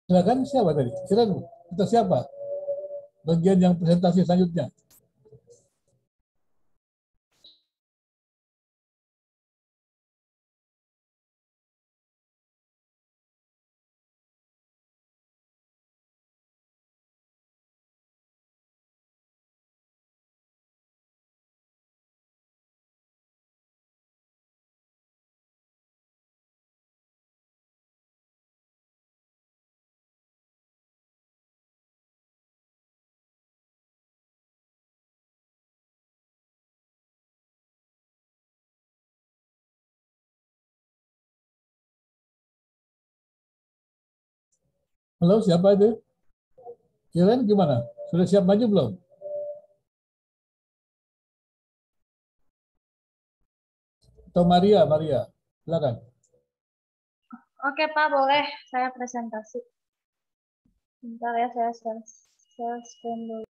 Silakan, siapa tadi? Silakan, kita siapa? Bagian yang presentasi selanjutnya. Halo, siapa itu? Kirain gimana? Sudah siap maju belum? Atau Maria, Maria, silakan. Oke Pak, boleh saya presentasi. Bentar ya, saya share screen dulu.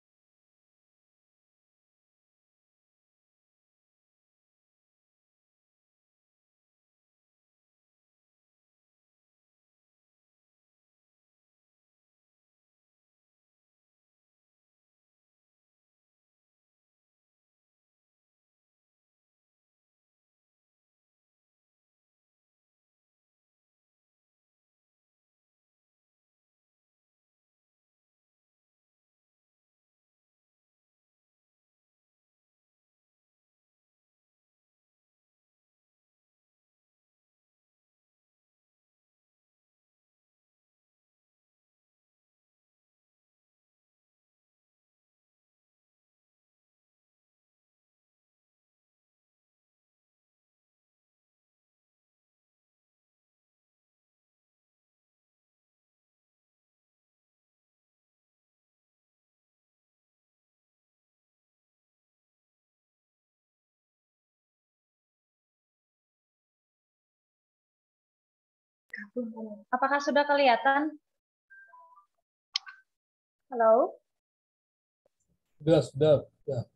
Apakah sudah kelihatan? Halo? Sudah. Sudah, Pak.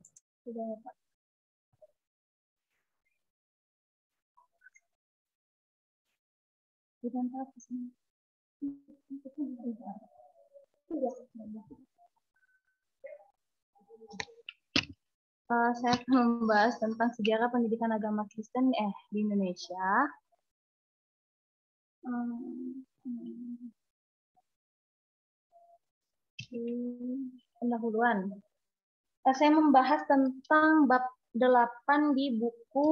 Saya akan membahas tentang sejarah pendidikan agama Kristen di Indonesia. Pendahuluan. Saya membahas tentang bab 8 di buku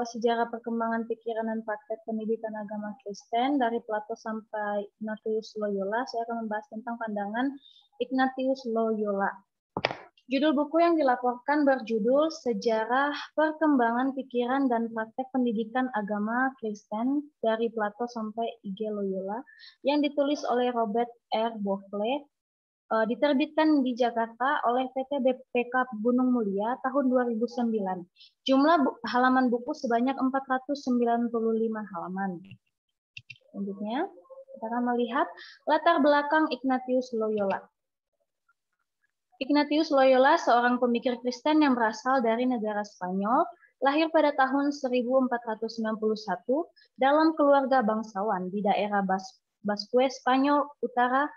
Sejarah Perkembangan Pikiran dan Praktek Pendidikan Agama Kristen dari Plato sampai Ignatius Loyola. Saya akan membahas tentang pandangan Ignatius Loyola. Judul buku yang dilaporkan berjudul Sejarah Perkembangan Pikiran dan Praktek Pendidikan Agama Kristen dari Plato sampai I.G. Loyola yang ditulis oleh Robert R. Bowley, diterbitkan di Jakarta oleh PT BPK Gunung Mulia tahun 2009. Jumlah halaman buku sebanyak 495 halaman. Selanjutnya, kita akan melihat latar belakang Ignatius Loyola. Ignatius Loyola, seorang pemikir Kristen yang berasal dari negara Spanyol, lahir pada tahun 1491 dalam keluarga bangsawan di daerah Basque Spanyol Utara.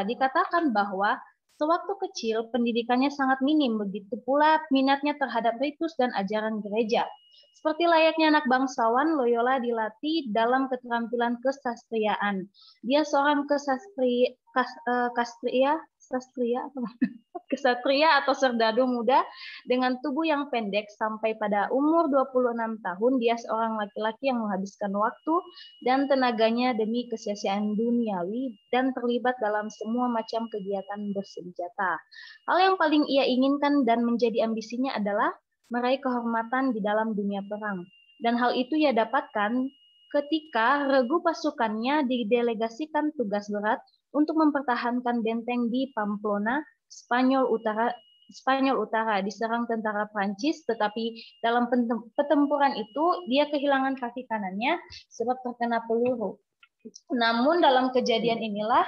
Dikatakan bahwa sewaktu kecil pendidikannya sangat minim, begitu pula minatnya terhadap ritus dan ajaran gereja. Seperti layaknya anak bangsawan, Loyola dilatih dalam keterampilan kesastriaan. Dia seorang kesatria atau serdadu muda dengan tubuh yang pendek. Sampai pada umur 26 tahun, dia seorang laki-laki yang menghabiskan waktu dan tenaganya demi kesia-siaan duniawi dan terlibat dalam semua macam kegiatan bersenjata. Hal yang paling ia inginkan dan menjadi ambisinya adalah meraih kehormatan di dalam dunia perang. Dan hal itu ia dapatkan ketika regu pasukannya didelegasikan tugas berat untuk mempertahankan benteng di Pamplona, Spanyol Utara diserang tentara Prancis, tetapi dalam pertempuran itu dia kehilangan kaki kanannya sebab terkena peluru. Namun dalam kejadian inilah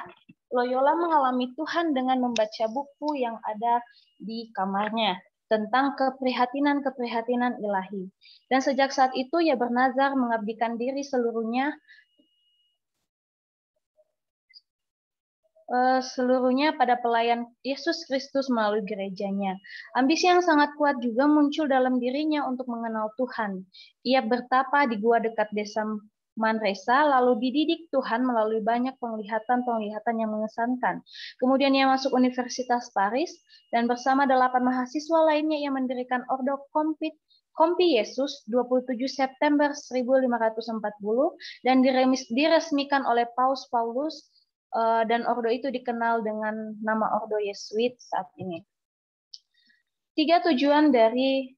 Loyola mengalami Tuhan dengan membaca buku yang ada di kamarnya. tentang keprihatinan-keprihatinan ilahi. Dan sejak saat itu ia bernazar mengabdikan diri seluruhnya pada pelayan Yesus Kristus melalui gerejanya. Ambisi yang sangat kuat juga muncul dalam dirinya untuk mengenal Tuhan. Ia bertapa di gua dekat desa Manresa, lalu dididik Tuhan melalui banyak penglihatan-penglihatan yang mengesankan. Kemudian ia masuk Universitas Paris, dan bersama 8 mahasiswa lainnya ia mendirikan Ordo Kompi Yesus 27 September 1540 dan diresmikan oleh Paus Paulus, dan ordo itu dikenal dengan nama Ordo Yesuit saat ini. Tiga tujuan dari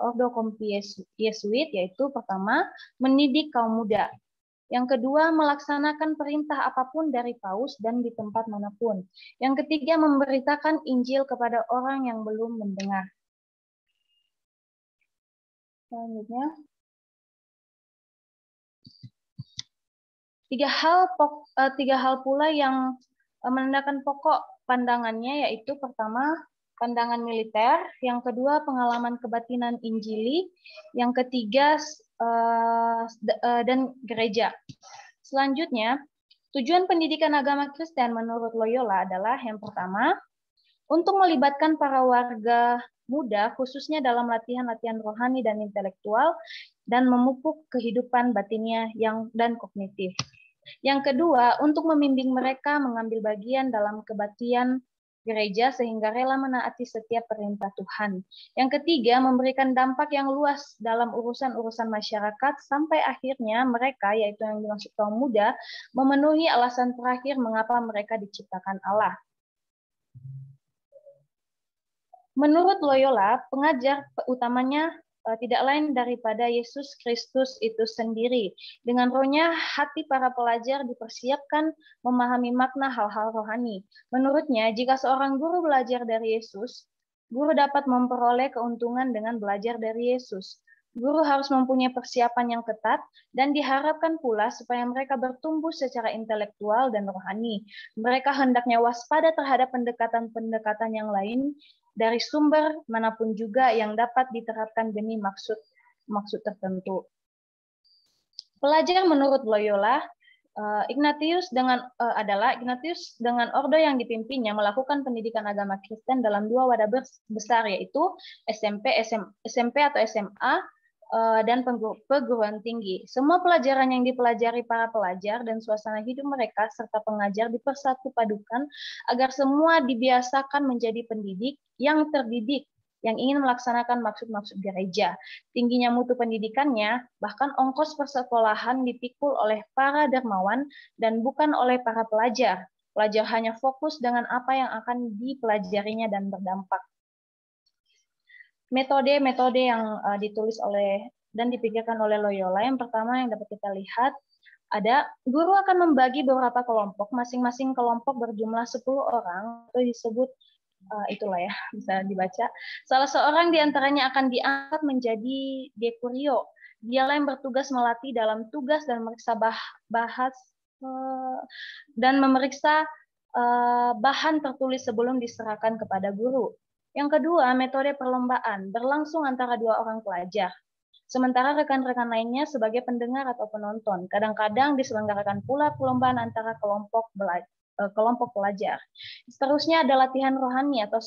Ordo Kompi Yesuit yaitu pertama, mendidik kaum muda. Yang kedua, melaksanakan perintah apapun dari paus dan di tempat manapun. Yang ketiga, memberitakan Injil kepada orang yang belum mendengar. Selanjutnya, tiga hal pula yang menandakan pokok pandangannya, yaitu pertama, pandangan militer, yang kedua, pengalaman kebatinan Injili, yang ketiga, dan gereja. Selanjutnya, tujuan pendidikan agama Kristen menurut Loyola adalah yang pertama, untuk melibatkan para warga muda khususnya dalam latihan-latihan rohani dan intelektual dan memupuk kehidupan batinnya dan kognitif. Yang kedua, untuk membimbing mereka mengambil bagian dalam kebaktian gereja sehingga rela menaati setiap perintah Tuhan. Yang ketiga, memberikan dampak yang luas dalam urusan-urusan masyarakat sampai akhirnya mereka, yaitu yang dimaksud kaum muda, memenuhi alasan terakhir mengapa mereka diciptakan Allah. Menurut Loyola, pengajar utamanya tidak lain daripada Yesus Kristus itu sendiri. Dengan rohnya, hati para pelajar dipersiapkan memahami makna hal-hal rohani. Menurutnya, jika seorang guru belajar dari Yesus, guru dapat memperoleh keuntungan dengan belajar dari Yesus. Guru harus mempunyai persiapan yang ketat dan diharapkan pula supaya mereka bertumbuh secara intelektual dan rohani. Mereka hendaknya waspada terhadap pendekatan-pendekatan yang lain dari sumber manapun juga yang dapat diterapkan demi maksud tertentu. Pelajar menurut Loyola, Ignatius dengan ordo yang dipimpinnya melakukan pendidikan agama Kristen dalam dua wadah besar, yaitu SMP atau SMA dan perguruan tinggi. Semua pelajaran yang dipelajari para pelajar dan suasana hidup mereka serta pengajar dipersatu padukan agar semua dibiasakan menjadi pendidik yang terdidik yang ingin melaksanakan maksud-maksud gereja. Tingginya mutu pendidikannya, bahkan ongkos persekolahan dipikul oleh para dermawan dan bukan oleh para pelajar. Pelajar hanya fokus dengan apa yang akan dipelajarinya dan berdampak. Metode-metode yang ditulis dan dipikirkan oleh Loyola, yang pertama yang dapat kita lihat, ada guru akan membagi beberapa kelompok, masing-masing kelompok berjumlah 10 orang, atau disebut, itulah ya, bisa dibaca. Salah seorang di antaranya akan diangkat menjadi dekurio. Dialah yang bertugas melatih dalam tugas dan memeriksa bahan tertulis sebelum diserahkan kepada guru. Yang kedua, metode perlombaan berlangsung antara dua orang pelajar. Sementara rekan-rekan lainnya sebagai pendengar atau penonton. Kadang-kadang diselenggarakan pula perlombaan antara kelompok pelajar. Seterusnya ada latihan rohani atau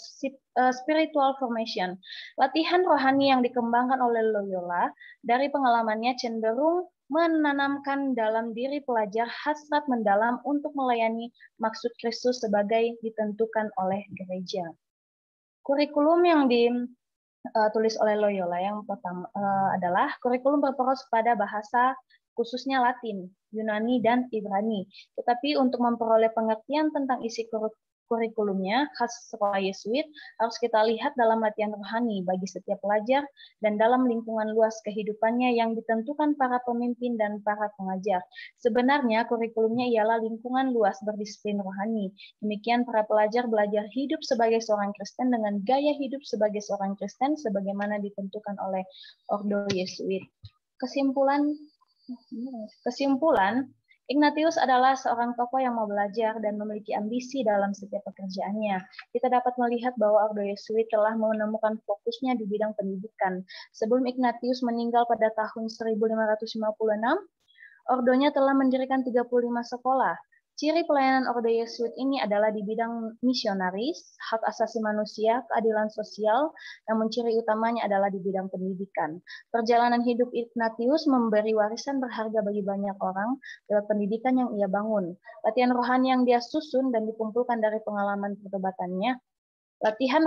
spiritual formation. Latihan rohani yang dikembangkan oleh Loyola dari pengalamannya cenderung menanamkan dalam diri pelajar hasrat mendalam untuk melayani maksud Kristus sebagai ditentukan oleh gereja. Kurikulum yang ditulis oleh Loyola yang pertama adalah kurikulum berfokus pada bahasa khususnya Latin, Yunani, dan Ibrani. Tetapi untuk memperoleh pengertian tentang isi kurikulumnya khas sekolah Yesuit harus kita lihat dalam latihan rohani bagi setiap pelajar dan dalam lingkungan luas kehidupannya yang ditentukan para pemimpin dan para pengajar. Sebenarnya kurikulumnya ialah lingkungan luas berdisiplin rohani. Demikian para pelajar belajar hidup sebagai seorang Kristen dengan gaya hidup sebagai seorang Kristen sebagaimana ditentukan oleh Ordo Yesuit. Kesimpulan, Ignatius adalah seorang tokoh yang mau belajar dan memiliki ambisi dalam setiap pekerjaannya. Kita dapat melihat bahwa Ordo Yesuit telah menemukan fokusnya di bidang pendidikan. Sebelum Ignatius meninggal pada tahun 1556, Ordonya telah mendirikan 35 sekolah. Ciri pelayanan Ordo Yesuit ini adalah di bidang misionaris, hak asasi manusia, keadilan sosial, namun ciri utamanya adalah di bidang pendidikan. Perjalanan hidup Ignatius memberi warisan berharga bagi banyak orang lewat pendidikan yang ia bangun. Latihan rohani yang dia susun dan dikumpulkan dari pengalaman pertobatannya, latihan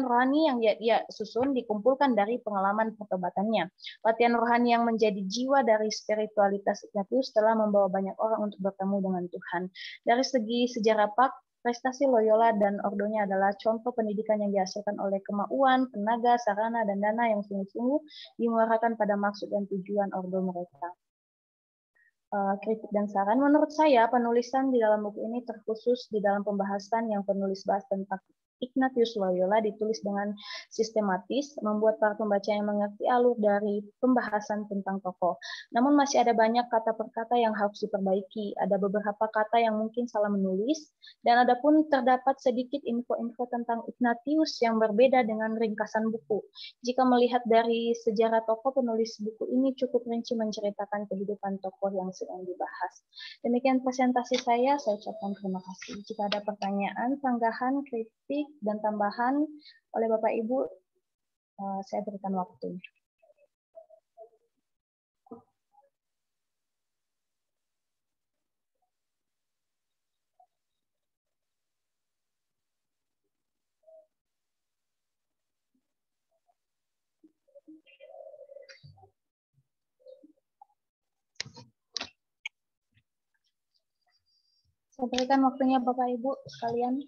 rohani yang dia susun dikumpulkan dari pengalaman pertobatannya. Latihan rohani yang menjadi jiwa dari spiritualitas Ignatius telah membawa banyak orang untuk bertemu dengan Tuhan. Dari segi sejarah prestasi Loyola dan Ordonya adalah contoh pendidikan yang dihasilkan oleh kemauan, tenaga, sarana, dan dana yang sungguh-sungguh dimuarakan pada maksud dan tujuan Ordo mereka. Kritik dan saran. Menurut saya, penulisan di dalam buku ini terkhusus di dalam pembahasan yang penulis bahas tentang Ignatius Loyola ditulis dengan sistematis, membuat para pembaca yang mengerti alur dari pembahasan tentang tokoh. Namun masih ada banyak kata per kata yang harus diperbaiki. Ada beberapa kata yang mungkin salah menulis, dan ada pun terdapat sedikit info-info tentang Ignatius yang berbeda dengan ringkasan buku. Jika melihat dari sejarah tokoh, penulis buku ini cukup rinci menceritakan kehidupan tokoh yang sedang dibahas. Demikian presentasi saya ucapkan terima kasih. Jika ada pertanyaan, sanggahan, kritik, dan tambahan oleh Bapak Ibu, saya berikan waktu. Saya berikan waktunya Bapak Ibu sekalian.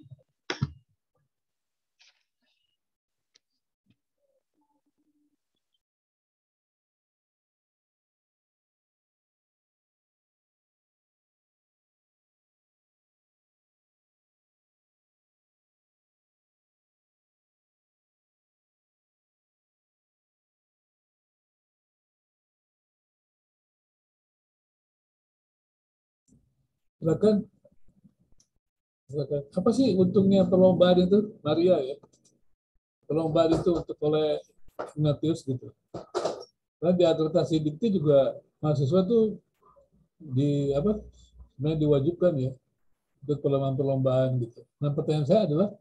Silakan. Silakan. Apa sih untungnya perlombaan itu, Maria ya? Perlombaan itu untuk oleh Ignatius gitu. Karena di advertasi dikti juga mahasiswa tuh sebenarnya diwajibkan ya untuk perlombaan-perlombaan gitu. Nah pertanyaan saya adalah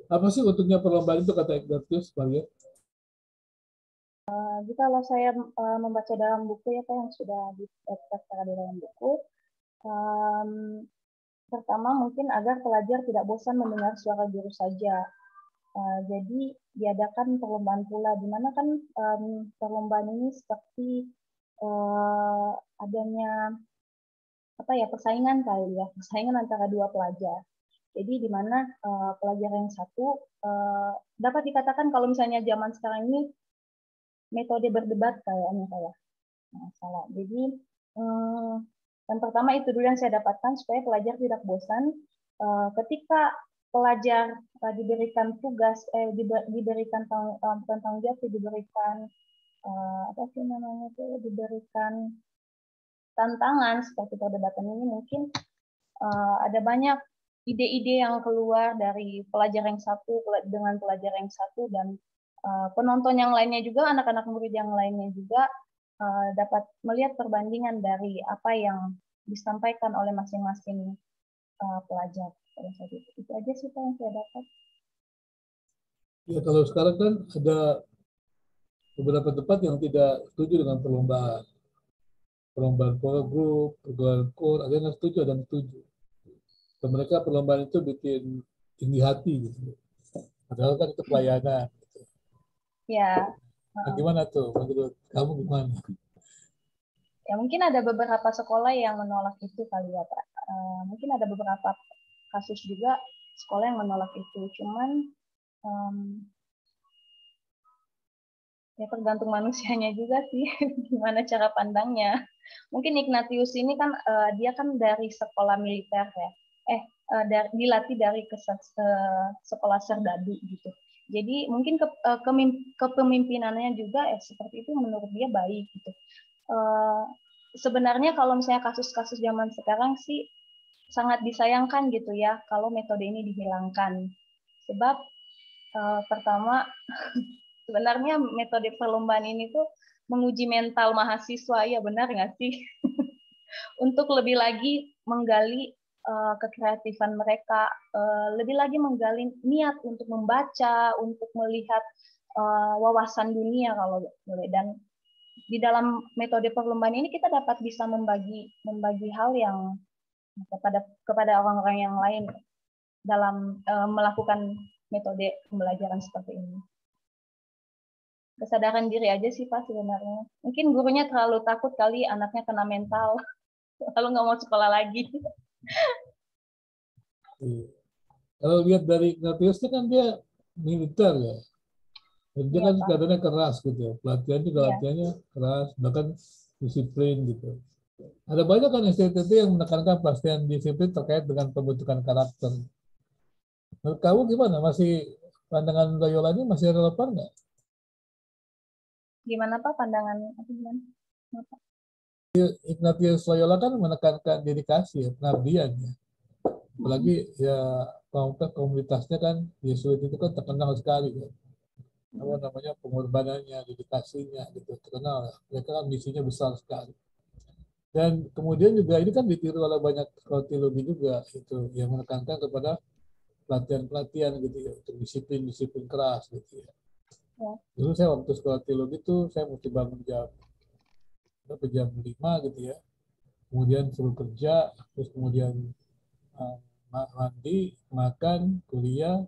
apa sih untungnya perlombaan itu kata Ignatius, Maria? Kalau saya membaca dalam buku ya Pak yang sudah didaftar di dalam buku, pertama mungkin agar pelajar tidak bosan mendengar suara guru saja. Jadi diadakan perlombaan pula, di mana kan perlombaan ini seperti adanya persaingan kali ya, persaingan antara dua pelajar. Jadi di mana pelajar yang satu dapat dikatakan kalau misalnya zaman sekarang ini metode berdebat kayaknya kayak salah. Jadi yang pertama itu dulu yang saya dapatkan supaya pelajar tidak bosan ketika pelajar diberikan tugas, diberikan tanggung jawab, diberikan diberikan tantangan seperti perdebatan ini, mungkin ada banyak ide-ide yang keluar dari pelajar yang satu dengan pelajar yang satu, dan penonton yang lainnya juga, anak-anak murid yang lainnya juga dapat melihat perbandingan dari apa yang disampaikan oleh masing-masing pelajar pada saat itu. Itu aja sih Pak yang saya dapat. Ya kalau sekarang kan ada beberapa tempat yang tidak setuju dengan perlombaan core group, perlombaan core, ada yang setuju, ada yang setuju. Dan mereka perlombaan itu bikin tinggi hati gitu. Padahal kan itu pelayanan. Gitu. Ya. Nah, gimana tuh menurut kamu gimana? Ya mungkin ada beberapa sekolah yang menolak itu kali ya Pak. Mungkin ada beberapa kasus juga sekolah yang menolak itu. Cuman ya tergantung manusianya juga sih gimana cara pandangnya. Mungkin Ignatius ini kan dia kan dari sekolah militer ya. Dilatih dari sekolah serdadu gitu. Jadi mungkin kepemimpinannya juga seperti itu menurut dia baik gitu. sebenarnya kalau misalnya kasus-kasus zaman sekarang sih sangat disayangkan gitu ya kalau metode ini dihilangkan. Sebab pertama sebenarnya metode perlombaan ini tuh menguji mental mahasiswa, ya benar nggak sih? Untuk lebih lagi menggali kekreatifan mereka, lebih lagi menggali niat untuk membaca, untuk melihat wawasan dunia kalau boleh. Dan di dalam metode perlombaan ini kita dapat bisa membagi hal yang kepada orang-orang yang lain dalam melakukan metode pembelajaran seperti ini. Kesadaran diri aja sih Pak sebenarnya. Mungkin gurunya terlalu takut kali anaknya kena mental, lalu nggak mau sekolah lagi. Kalau lihat dari Ignatiusnya kan dia militer ya. Dan dia Iya, kan Pak. keadaannya keras gitu ya. Pelatihan juga Iya. latihannya keras, bahkan disiplin gitu. Ada banyak kan STT yang menekankan pelatihan disiplin terkait dengan pembentukan karakter. Menurut kamu gimana? Masih pandangan Loyola ini masih relevan nggak? Gimana Pak pandangan apa gimana? Ignatius Loyola kan menekankan dedikasi, ya, pengabdian ya. Apalagi ya komunitasnya kan Yesuit itu kan terkenal sekali ya. Apa namanya pengorbanannya, dedikasinya gitu terkenal. Mereka kan misinya besar sekali. Dan kemudian juga ini kan ditiru oleh banyak sekolah teologi juga itu yang menekankan kepada pelatihan-pelatihan gitu ya untuk disiplin-disiplin keras gitu ya. Ya. Dulu saya waktu sekolah teologi itu saya mesti bangun jam 5 gitu ya. Kemudian suruh kerja, terus kemudian uh, mandi, makan, kuliah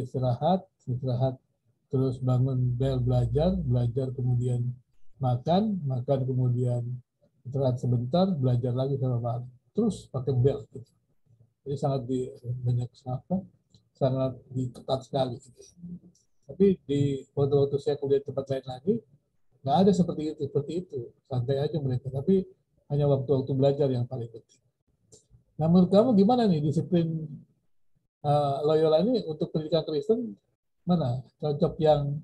istirahat, terus bangun bel belajar kemudian makan kemudian istirahat sebentar, belajar lagi sama malam. Terus pakai bel gitu. Jadi sangat diketat sekali. Gitu. Tapi di waktu-waktu saya kuliah di tempat lain lagi, nggak ada seperti itu. Santai aja mereka. Tapi hanya waktu-waktu belajar yang paling penting. Nah, menurut kamu gimana nih disiplin Loyola ini untuk pendidikan Kristen mana? Cocok yang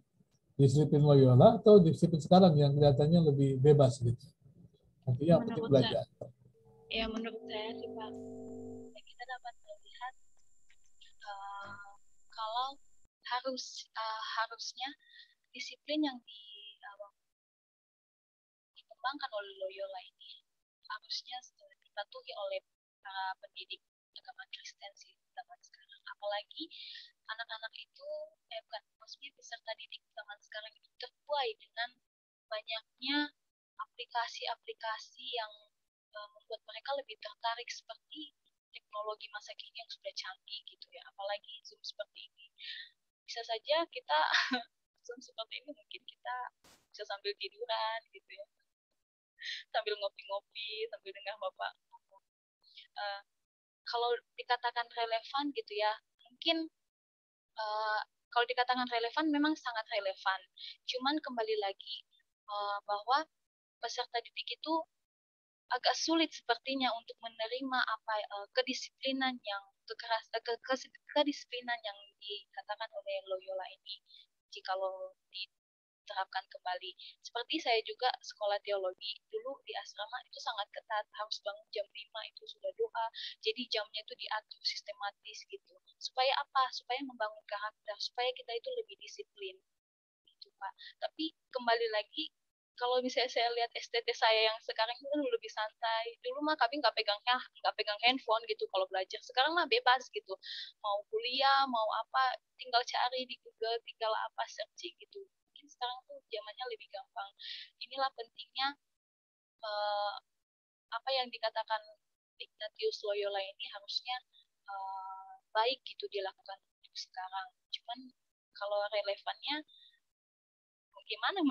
disiplin Loyola atau disiplin sekarang yang kelihatannya lebih bebas gitu? Artinya penting belajar. Menurut saya sih Pak, kita dapat melihat kalau harusnya disiplin yang dikembangkan oleh Loyola ini harusnya dipatuhi oleh para pendidik agama Kristen sih zaman sekarang. Apalagi anak-anak itu, maksudnya peserta didik zaman sekarang itu terbuai dengan banyaknya aplikasi-aplikasi yang membuat mereka lebih tertarik seperti teknologi masa kini yang sudah canggih gitu ya, apalagi Zoom seperti ini. Bisa saja kita Zoom seperti ini mungkin kita bisa sambil tiduran gitu ya, sambil ngopi-ngopi, sambil dengar Bapak ngomong. Kalau dikatakan relevan gitu ya, mungkin kalau dikatakan relevan memang sangat relevan. Cuman kembali lagi bahwa peserta didik itu agak sulit sepertinya untuk menerima kedisiplinan yang kedisiplinan yang dikatakan oleh Loyola ini jikalau diterapkan kembali. Seperti saya juga sekolah teologi dulu di asrama itu sangat ketat, harus bangun jam 5 itu sudah doa. Jadi jamnya itu diatur sistematis gitu. Supaya apa? Supaya membangun karakter, supaya kita itu lebih disiplin. Gitu, Pak. Tapi kembali lagi kalau misalnya saya lihat STT saya yang sekarang itu lebih santai. Dulu mah kami nggak pegang handphone gitu kalau belajar. Sekarang mah bebas gitu. Mau kuliah, mau apa, tinggal cari di Google, tinggal apa searching gitu. Mungkin sekarang tuh zamannya lebih gampang. Inilah pentingnya apa yang dikatakan Ignatius Loyola ini harusnya baik gitu dilakukan untuk sekarang. Cuman kalau relevannya gimana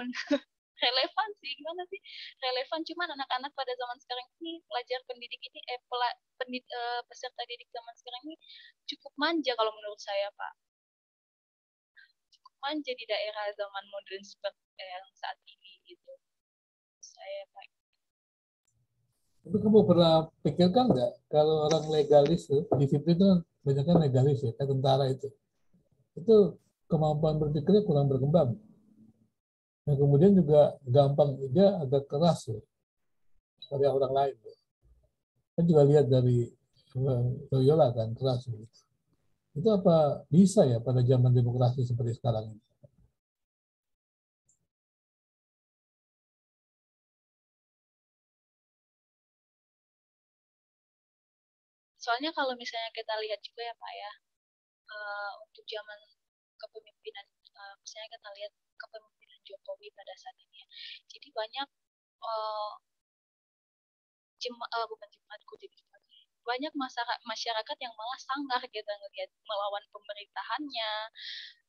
relevan sih gimana sih relevan, cuman anak-anak pada zaman sekarang ini pelajar pendidik ini peserta didik zaman sekarang ini cukup manja kalau menurut saya Pak, cukup manja di daerah zaman modern seperti yang saat ini gitu saya Pak. Tapi kamu pernah pikirkan nggak kalau orang legalis tuh, disiplin itu banyak kan legalis ya, kayak tentara itu kemampuan berpikirnya kurang berkembang. Nah, kemudian juga gampang aja agak keras ya. pada orang lain. Kan juga lihat dari Loyola kan keras gitu. Itu apa bisa ya pada zaman demokrasi seperti sekarang ini? Soalnya kalau misalnya kita lihat juga ya Pak ya, untuk zaman kepemimpinan, misalnya kita lihat kepemimpinan Jokowi pada saat ini ya. Jadi banyak bukan jemaatku, banyak masyarakat yang malah sanggar gitu ngelihat melawan pemerintahannya,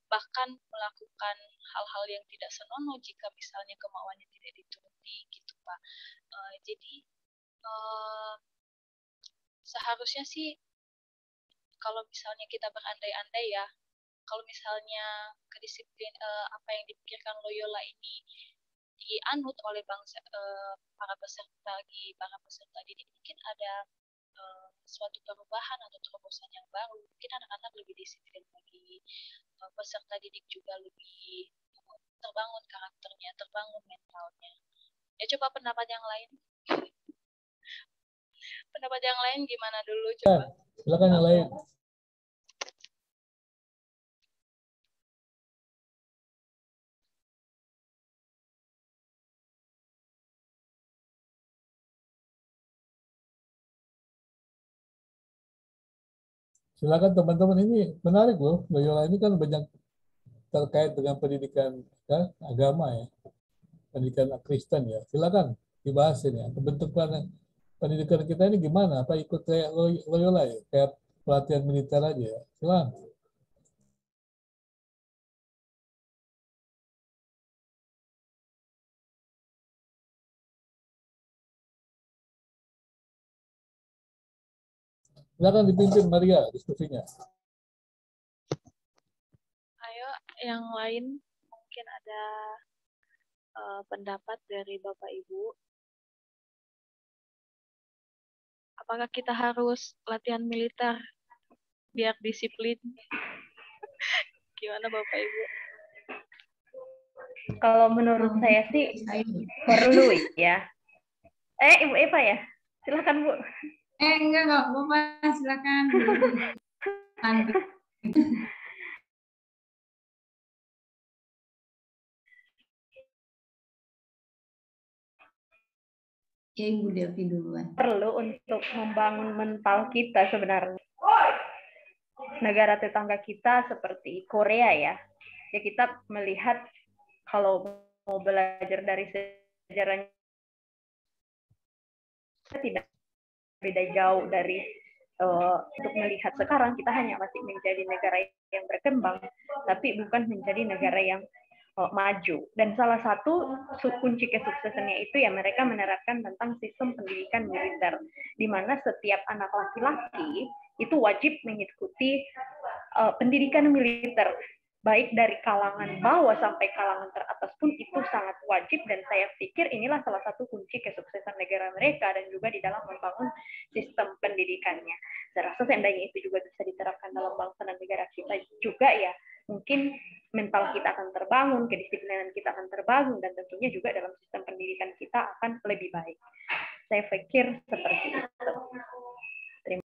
bahkan melakukan hal-hal yang tidak senonoh jika misalnya kemauannya tidak dituruti gitu Pak. Jadi seharusnya sih kalau misalnya kita berandai-andai ya, kalau misalnya kedisiplin apa yang dipikirkan Loyola ini dianut oleh para peserta didik, mungkin ada suatu perubahan atau terobosan yang baru. Mungkin anak-anak lebih disiplin lagi, peserta didik juga lebih terbangun karakternya, terbangun mentalnya. Ya coba pendapat yang lain. Pendapat yang lain gimana dulu coba? Silakan yang lain. Silakan teman-teman, ini menarik loh. Loyola ini kan banyak terkait dengan pendidikan ya, agama ya, pendidikan Kristen ya. Silakan dibahas ini. Bentukan pendidikan kita ini gimana? Apa ikut kayak Loyola ya? Kayak pelatihan militer aja ya? Silakan. Silakan dipimpin Maria diskusinya. Ayo yang lain mungkin ada pendapat dari Bapak Ibu. Apakah kita harus latihan militer biar disiplin? Gimana Bapak Ibu? Kalau menurut saya sih perlu ya. Ibu Eva ya, silakan Bu. Enggak apa-apa, silakan. Ya Ibu Delvi duluan. Perlu untuk membangun mental kita sebenarnya. Negara tetangga kita seperti Korea ya. Ya kita melihat kalau mau belajar dari sejarahnya tidak beda jauh dari untuk melihat sekarang kita hanya masih menjadi negara yang berkembang, tapi bukan menjadi negara yang maju. Dan salah satu kunci kesuksesannya itu ya mereka menerapkan tentang sistem pendidikan militer, di mana setiap anak laki-laki itu wajib mengikuti pendidikan militer, baik dari kalangan bawah sampai kalangan teratas pun itu sangat wajib, dan saya pikir inilah salah satu kunci kesuksesan negara mereka dan juga di dalam membangun sistem pendidikannya. Saya rasa seandainya itu juga bisa diterapkan dalam bangsa dan negara kita juga ya, mungkin mental kita akan terbangun, kedisiplinan kita akan terbangun, dan tentunya juga dalam sistem pendidikan kita akan lebih baik. Saya pikir seperti itu. Terima kasih.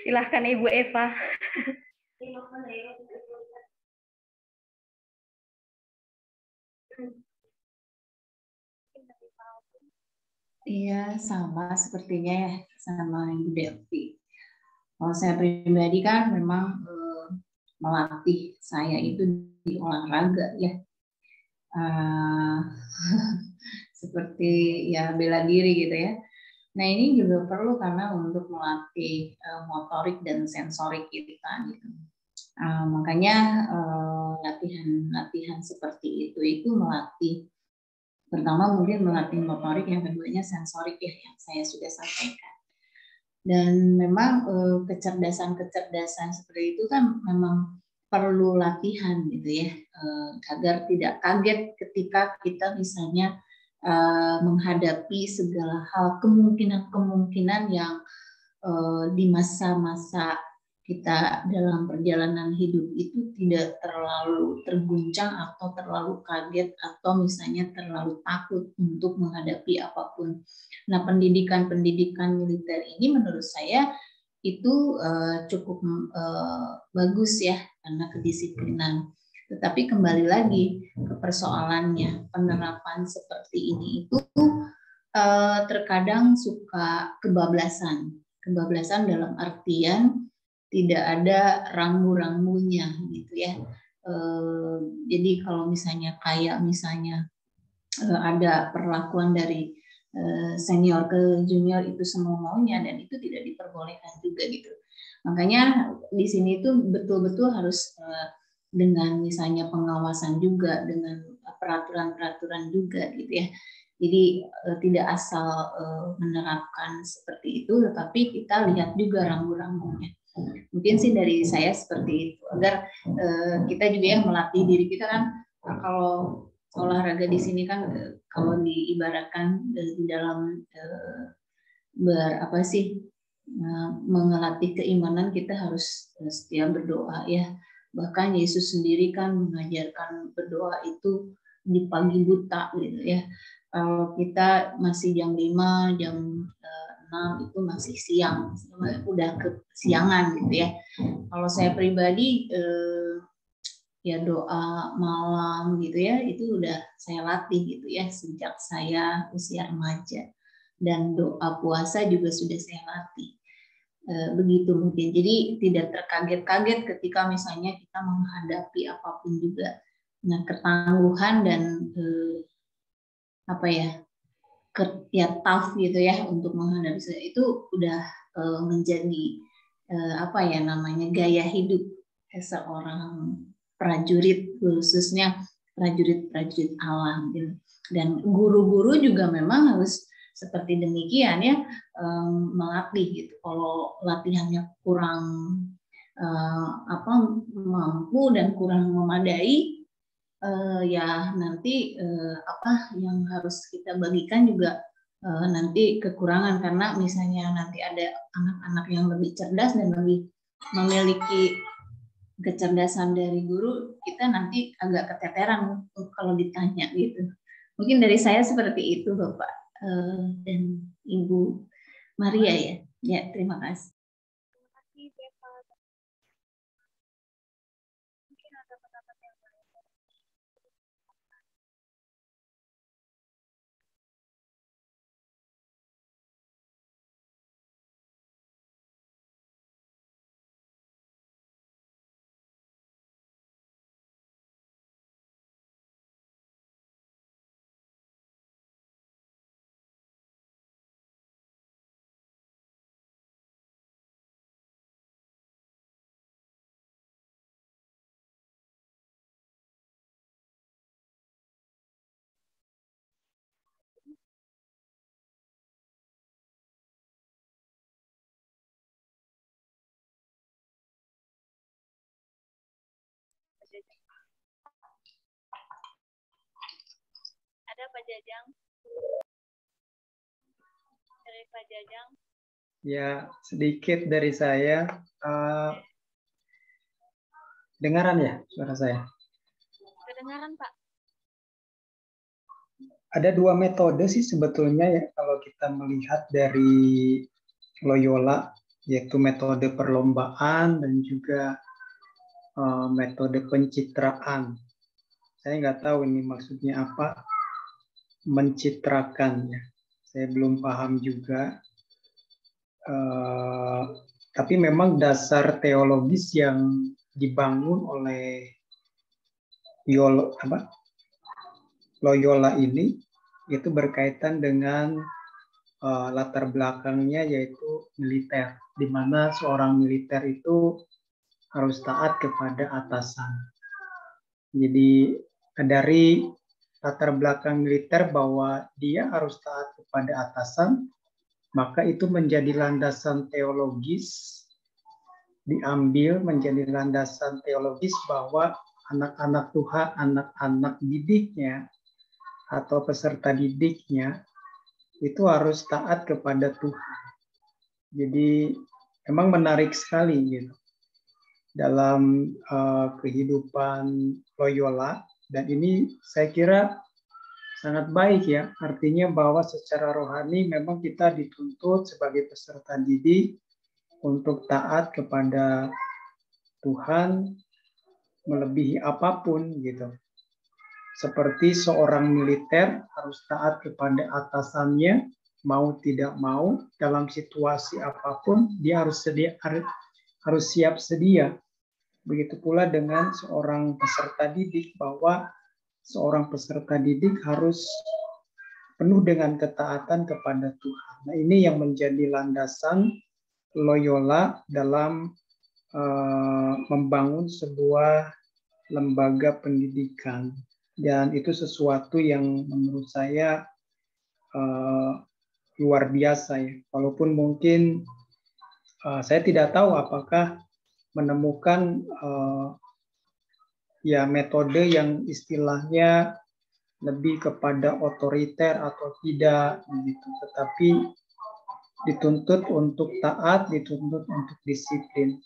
Silahkan Ibu Eva. Iya, sama sepertinya ya, sama Ibu Delvi. Kalau saya pribadi kan memang melatih saya itu di olahraga ya. Seperti ya bela diri gitu ya. Nah ini juga perlu karena untuk melatih motorik dan sensorik kita gitu. Makanya latihan seperti itu melatih, pertama mungkin melatih motorik, yang keduanya sensorik ya yang saya sudah sampaikan. Dan memang kecerdasan seperti itu kan memang perlu latihan gitu ya, agar tidak kaget ketika kita misalnya menghadapi segala hal, kemungkinan-kemungkinan yang di masa-masa kita dalam perjalanan hidup itu tidak terlalu terguncang atau terlalu kaget atau misalnya terlalu takut untuk menghadapi apapun. Nah, pendidikan militer ini menurut saya itu cukup bagus ya, karena kedisiplinan. Tetapi kembali lagi ke persoalannya, penerapan seperti ini itu terkadang suka kebablasan dalam artian tidak ada rambu-rambunya gitu ya. Jadi kalau misalnya ada perlakuan dari senior ke junior itu semua maunya, dan itu tidak diperbolehkan juga gitu. Makanya di sini itu betul-betul harus dengan misalnya pengawasan juga, dengan peraturan-peraturan juga gitu ya. Jadi tidak asal menerapkan seperti itu, tetapi kita lihat juga rambu-rambunya. Mungkin sih dari saya seperti itu, agar kita juga ya melatih diri kita kan. Kalau olahraga di sini kan kalau diibaratkan di dalam mengelatih keimanan, kita harus setia berdoa ya. Bahkan Yesus sendiri kan mengajarkan berdoa itu di pagi buta gitu ya. Kalau kita masih jam 5, jam 6 itu masih siang, udah kesiangan gitu ya. Kalau saya pribadi ya doa malam gitu ya, itu udah saya latih gitu ya sejak saya usia remaja, dan doa puasa juga sudah saya latih. Begitu mungkin. Jadi tidak terkaget-kaget ketika misalnya kita menghadapi apapun juga. Nah, ketangguhan dan tough gitu ya untuk menghadapi itu udah menjadi gaya hidup seorang prajurit, khususnya prajurit alam gitu. Dan guru-guru juga memang harus seperti demikian ya, melatih gitu. Kalau latihannya kurang mampu dan kurang memadai, ya nanti yang harus kita bagikan juga nanti kekurangan, karena misalnya nanti ada anak-anak yang lebih cerdas dan lebih memiliki kecerdasan dari guru, kita nanti agak keteteran kalau ditanya gitu. Mungkin dari saya seperti itu, Bapak dan Ibu Maria ya. Ya, terima kasih. Terima kasih, Bapak. Mungkin ada pendapat yang lain. Ada Pak Jajang? Dari Pak Jajang? Ya, sedikit dari saya. Dengaran ya suara saya? Kedengaran, Pak. Ada dua metode sih sebetulnya ya kalau kita melihat dari Loyola, yaitu metode perlombaan dan juga metode pencitraan. Saya nggak tahu ini maksudnya apa, mencitrakan ya. Saya belum paham juga. Tapi memang dasar teologis yang dibangun oleh Loyola ini itu berkaitan dengan latar belakangnya yaitu militer, di mana seorang militer itu harus taat kepada atasan. Jadi dari latar belakang militer bahwa dia harus taat kepada atasan, maka itu menjadi landasan teologis, diambil menjadi landasan teologis bahwa anak-anak Tuhan, anak-anak didiknya atau peserta didiknya itu harus taat kepada Tuhan. Jadi memang menarik sekali gitu dalam kehidupan Loyola, dan ini saya kira sangat baik ya, artinya bahwa secara rohani memang kita dituntut sebagai peserta didik untuk taat kepada Tuhan melebihi apapun gitu. Seperti seorang militer harus taat kepada atasannya, mau tidak mau dalam situasi apapun dia harus siap sedia. Begitu pula dengan seorang peserta didik, bahwa seorang peserta didik harus penuh dengan ketaatan kepada Tuhan. Nah, ini yang menjadi landasan Loyola dalam membangun sebuah lembaga pendidikan. Dan itu sesuatu yang menurut saya luar biasa ya. Walaupun mungkin saya tidak tahu apakah menemukan ya metode yang istilahnya lebih kepada otoriter atau tidak begitu, tetapi dituntut untuk taat, dituntut untuk disiplin.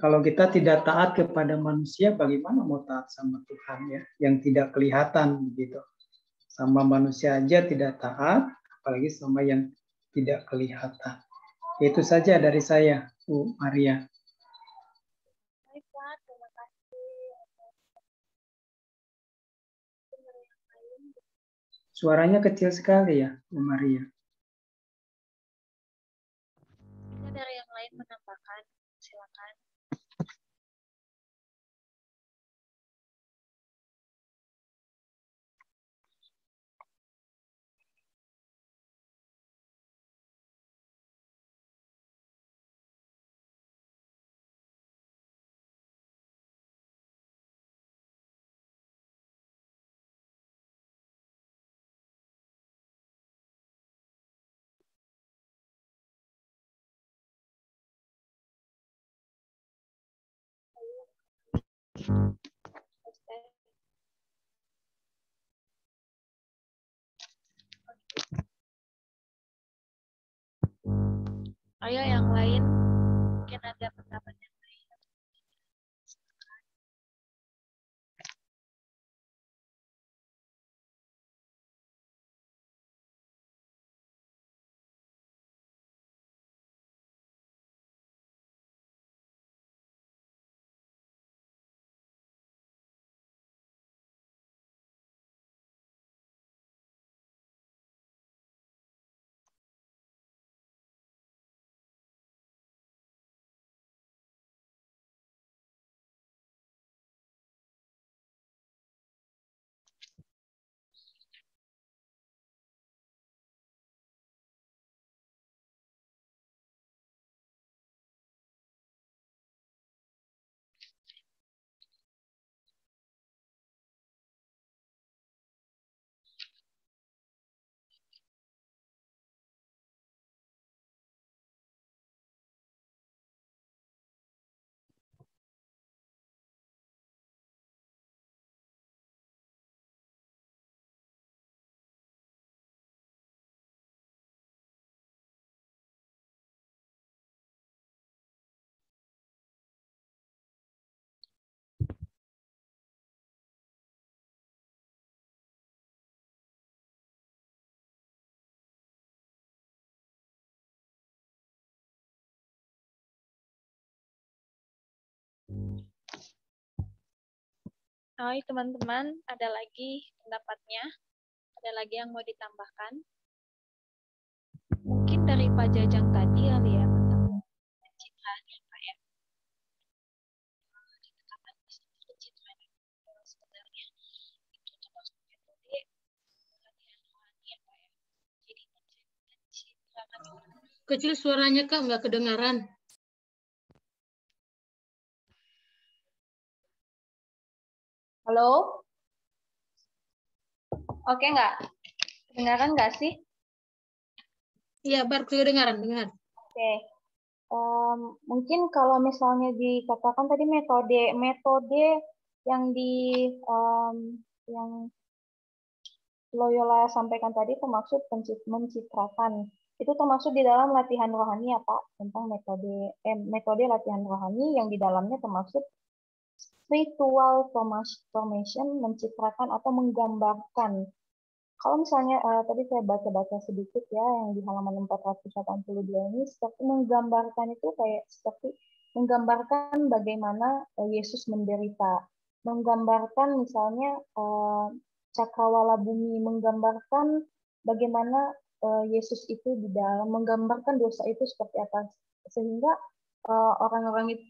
Kalau kita tidak taat kepada manusia, bagaimana mau taat sama Tuhan ya, yang tidak kelihatan begitu. Sama manusia aja tidak taat, apalagi sama yang tidak kelihatan. Itu saja dari saya, Bu Maria. Suaranya kecil sekali ya, Bu Maria. Bisa dari yang lain menambahkan, silakan. Ayo yang lain, mungkin ada pendapat yang lain. Hai teman-teman, ada lagi pendapatnya? Ada lagi yang mau ditambahkan? Mungkin dari Pak Jajang tadi kali ya, tentang pencitraan ya Pak ya. Pencitraan sebenarnya itu termasuk metode latihan rohani ya Pak ya. Jadi pencitraan itu. Kecil suaranya Kak, nggak kedengaran. Halo? Oke nggak? Kedengaran nggak sih? Iya, baru kedengaran, dengar. Oke. Mungkin kalau misalnya dikatakan tadi metode yang Loyola sampaikan tadi termaksud mencitrakan. Itu termasuk di dalam latihan rohani ya Pak, tentang metode latihan rohani yang di dalamnya termasuk spiritual formation, mencitrakan atau menggambarkan. Kalau misalnya tadi saya baca-baca sedikit ya yang di halaman 482 ini, seperti menggambarkan itu kayak seperti menggambarkan bagaimana Yesus menderita, menggambarkan misalnya cakrawala bumi, menggambarkan bagaimana Yesus itu di dalam, menggambarkan dosa itu seperti apa, sehingga orang-orang itu,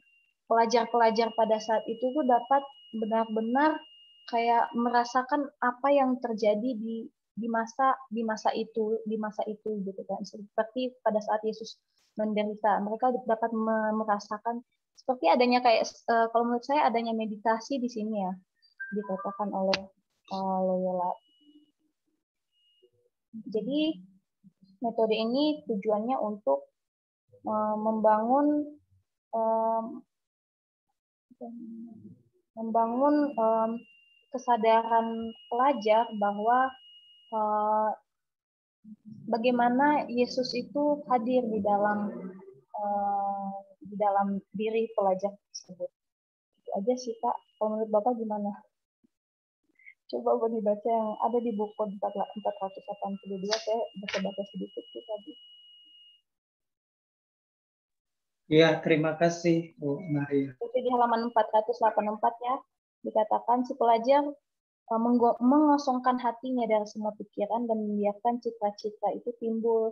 pelajar-pelajar pada saat itu tuh dapat benar-benar kayak merasakan apa yang terjadi di masa itu gitu kan, seperti pada saat Yesus menderita, mereka dapat merasakan seperti adanya kayak kalau menurut saya adanya meditasi di sini ya, dikatakan oleh Loyola. Jadi metode ini tujuannya untuk membangun kesadaran pelajar bahwa bagaimana Yesus itu hadir di dalam diri pelajar tersebut. Itu aja sih Kak. Kalau menurut Bapak gimana? Coba dibaca yang ada di buku 482, saya baca sedikit sih tadi. Ya, terima kasih Bu Maria. Itu di halaman 484 ya, dikatakan si pelajar mengosongkan hatinya dari semua pikiran dan membiarkan cita-cita itu timbul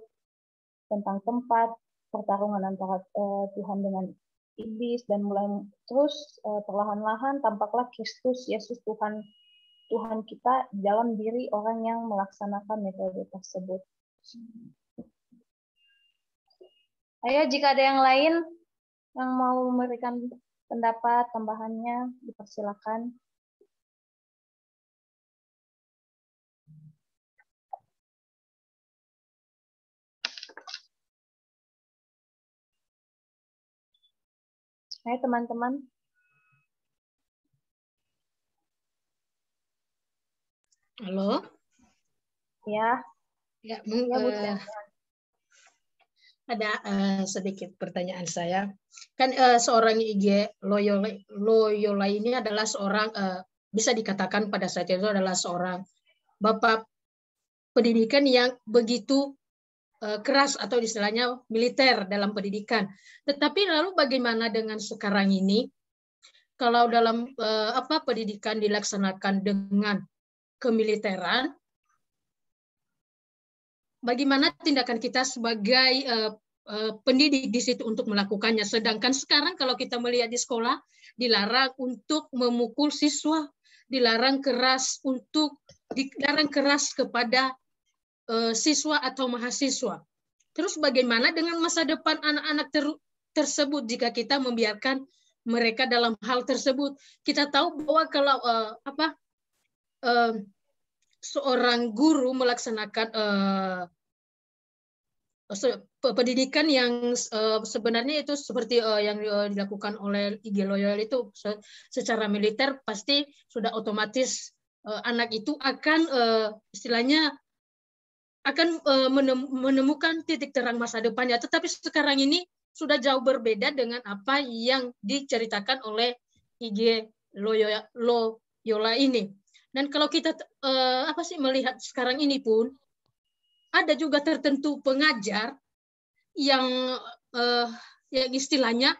tentang tempat, pertarungan antara Tuhan dengan iblis, dan mulai terus perlahan-lahan tampaklah Kristus Yesus Tuhan kita dalam diri orang yang melaksanakan metode tersebut. Ayo, jika ada yang lain yang mau memberikan pendapat tambahannya, dipersilakan. Ayo teman-teman. Halo. Ya. Ya, ada sedikit pertanyaan saya. Kan seorang IG Loyola ini adalah seorang bisa dikatakan pada saat itu adalah seorang bapak pendidikan yang begitu keras atau istilahnya militer dalam pendidikan. Tetapi lalu bagaimana dengan sekarang ini? Kalau dalam pendidikan dilaksanakan dengan kemiliteran, bagaimana tindakan kita sebagai pendidik di situ untuk melakukannya? Sedangkan sekarang kalau kita melihat di sekolah, dilarang untuk memukul siswa, dilarang keras kepada siswa atau mahasiswa. Terus bagaimana dengan masa depan anak-anak tersebut jika kita membiarkan mereka dalam hal tersebut? Kita tahu bahwa kalau seorang guru melaksanakan pendidikan yang sebenarnya itu seperti yang dilakukan oleh IG Loyola itu secara militer, pasti sudah otomatis anak itu akan istilahnya akan menemukan titik terang masa depannya. Tetapi sekarang ini sudah jauh berbeda dengan apa yang diceritakan oleh IG Loyola ini. Dan kalau kita melihat sekarang ini pun ada juga tertentu pengajar yang istilahnya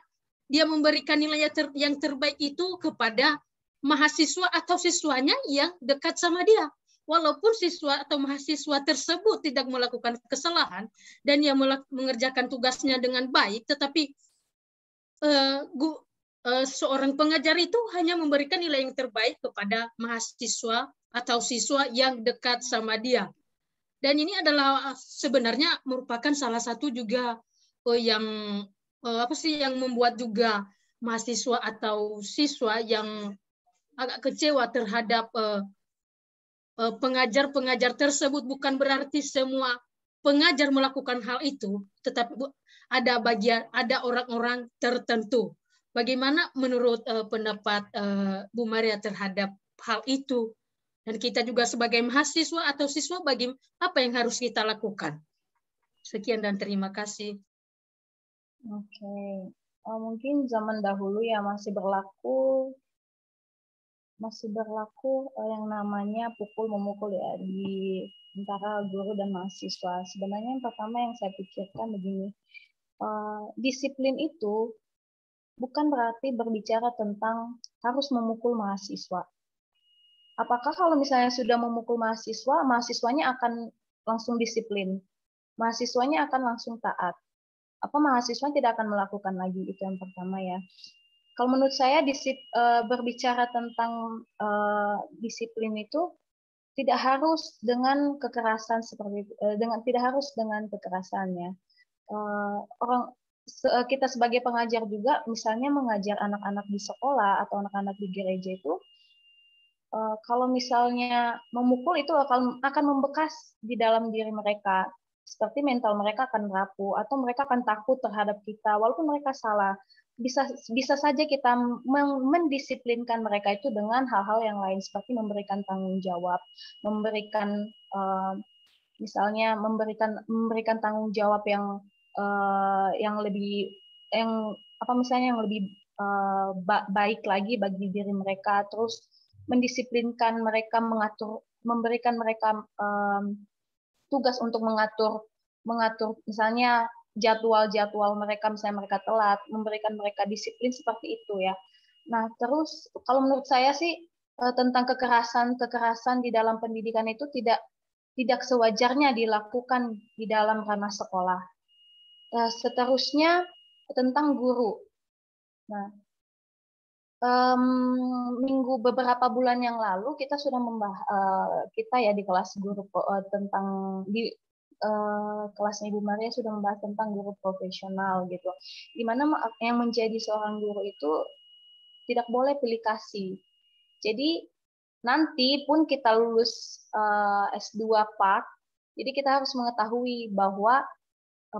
dia memberikan nilai yang terbaik itu kepada mahasiswa atau siswanya yang dekat sama dia. Walaupun siswa atau mahasiswa tersebut tidak melakukan kesalahan dan dia mengerjakan tugasnya dengan baik, tetapi seorang pengajar itu hanya memberikan nilai yang terbaik kepada mahasiswa atau siswa yang dekat sama dia. Dan ini adalah sebenarnya merupakan salah satu juga yang membuat juga mahasiswa atau siswa yang agak kecewa terhadap pengajar-pengajar tersebut. Bukan berarti semua pengajar melakukan hal itu, tetapi ada orang-orang tertentu. Bagaimana menurut pendapat Bu Maria terhadap hal itu? Dan kita juga sebagai mahasiswa atau siswa, apa yang harus kita lakukan? Sekian dan terima kasih. Oke. Mungkin zaman dahulu ya masih berlaku yang namanya pukul memukul ya di antara guru dan mahasiswa. Sebenarnya yang pertama yang saya pikirkan begini, disiplin itu bukan berarti berbicara tentang harus memukul mahasiswa. Apakah kalau misalnya sudah memukul mahasiswa, mahasiswanya akan langsung disiplin? Mahasiswanya akan langsung taat? Apa mahasiswa tidak akan melakukan lagi? Itu yang pertama ya. Kalau menurut saya berbicara tentang disiplin itu tidak harus dengan kekerasan tidak harus dengan kekerasannya. Kita sebagai pengajar juga, misalnya mengajar anak-anak di sekolah atau anak-anak di gereja itu, kalau misalnya memukul itu akan membekas di dalam diri mereka. Seperti mental mereka akan rapuh atau mereka akan takut terhadap kita walaupun mereka salah. Bisa saja kita mendisiplinkan mereka itu dengan hal-hal yang lain seperti memberikan tanggung jawab, misalnya memberikan tanggung jawab yang lebih baik lagi bagi diri mereka, terus mendisiplinkan mereka, memberikan mereka tugas untuk mengatur misalnya jadwal mereka, misalnya mereka telat, memberikan mereka disiplin seperti itu ya. Nah, terus kalau menurut saya sih tentang kekerasan di dalam pendidikan itu tidak sewajarnya dilakukan di dalam ranah sekolah. Seterusnya tentang guru. Nah, beberapa bulan yang lalu kita sudah kita ya di kelas guru kelasnya Ibu Maria sudah membahas tentang guru profesional gitu. Di mana yang menjadi seorang guru itu tidak boleh pilih kasih. Jadi nanti pun kita lulus S2 PAK, jadi kita harus mengetahui bahwa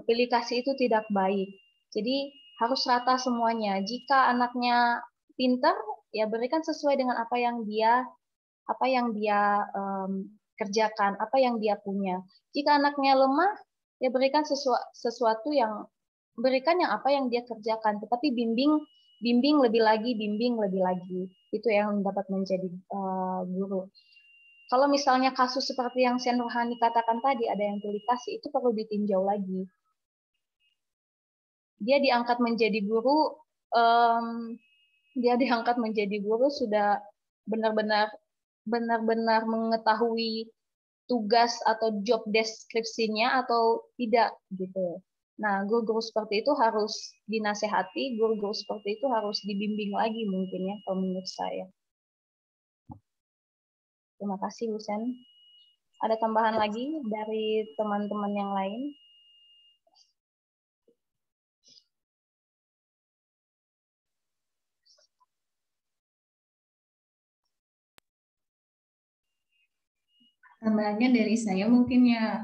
pilih kasih itu tidak baik. Jadi harus rata semuanya. Jika anaknya pintar, ya berikan sesuai dengan apa yang dia kerjakan, apa yang dia punya. Jika anaknya lemah, ya berikan sesuatu yang apa yang dia kerjakan, tetapi bimbing lebih lagi. Itu yang dapat menjadi guru. Kalau misalnya kasus seperti yang Sen Rohani katakan tadi, ada yang pilih kasih, itu perlu ditinjau lagi. Dia diangkat menjadi guru, sudah benar-benar mengetahui tugas atau job deskripsinya atau tidak gitu. Nah, guru-guru seperti itu harus dinasehati, guru-guru seperti itu harus dibimbing lagi mungkin ya, kalau menurut saya. Terima kasih, Bu Sen. Ada tambahan lagi dari teman-teman yang lain? Tambahannya dari saya mungkin ya,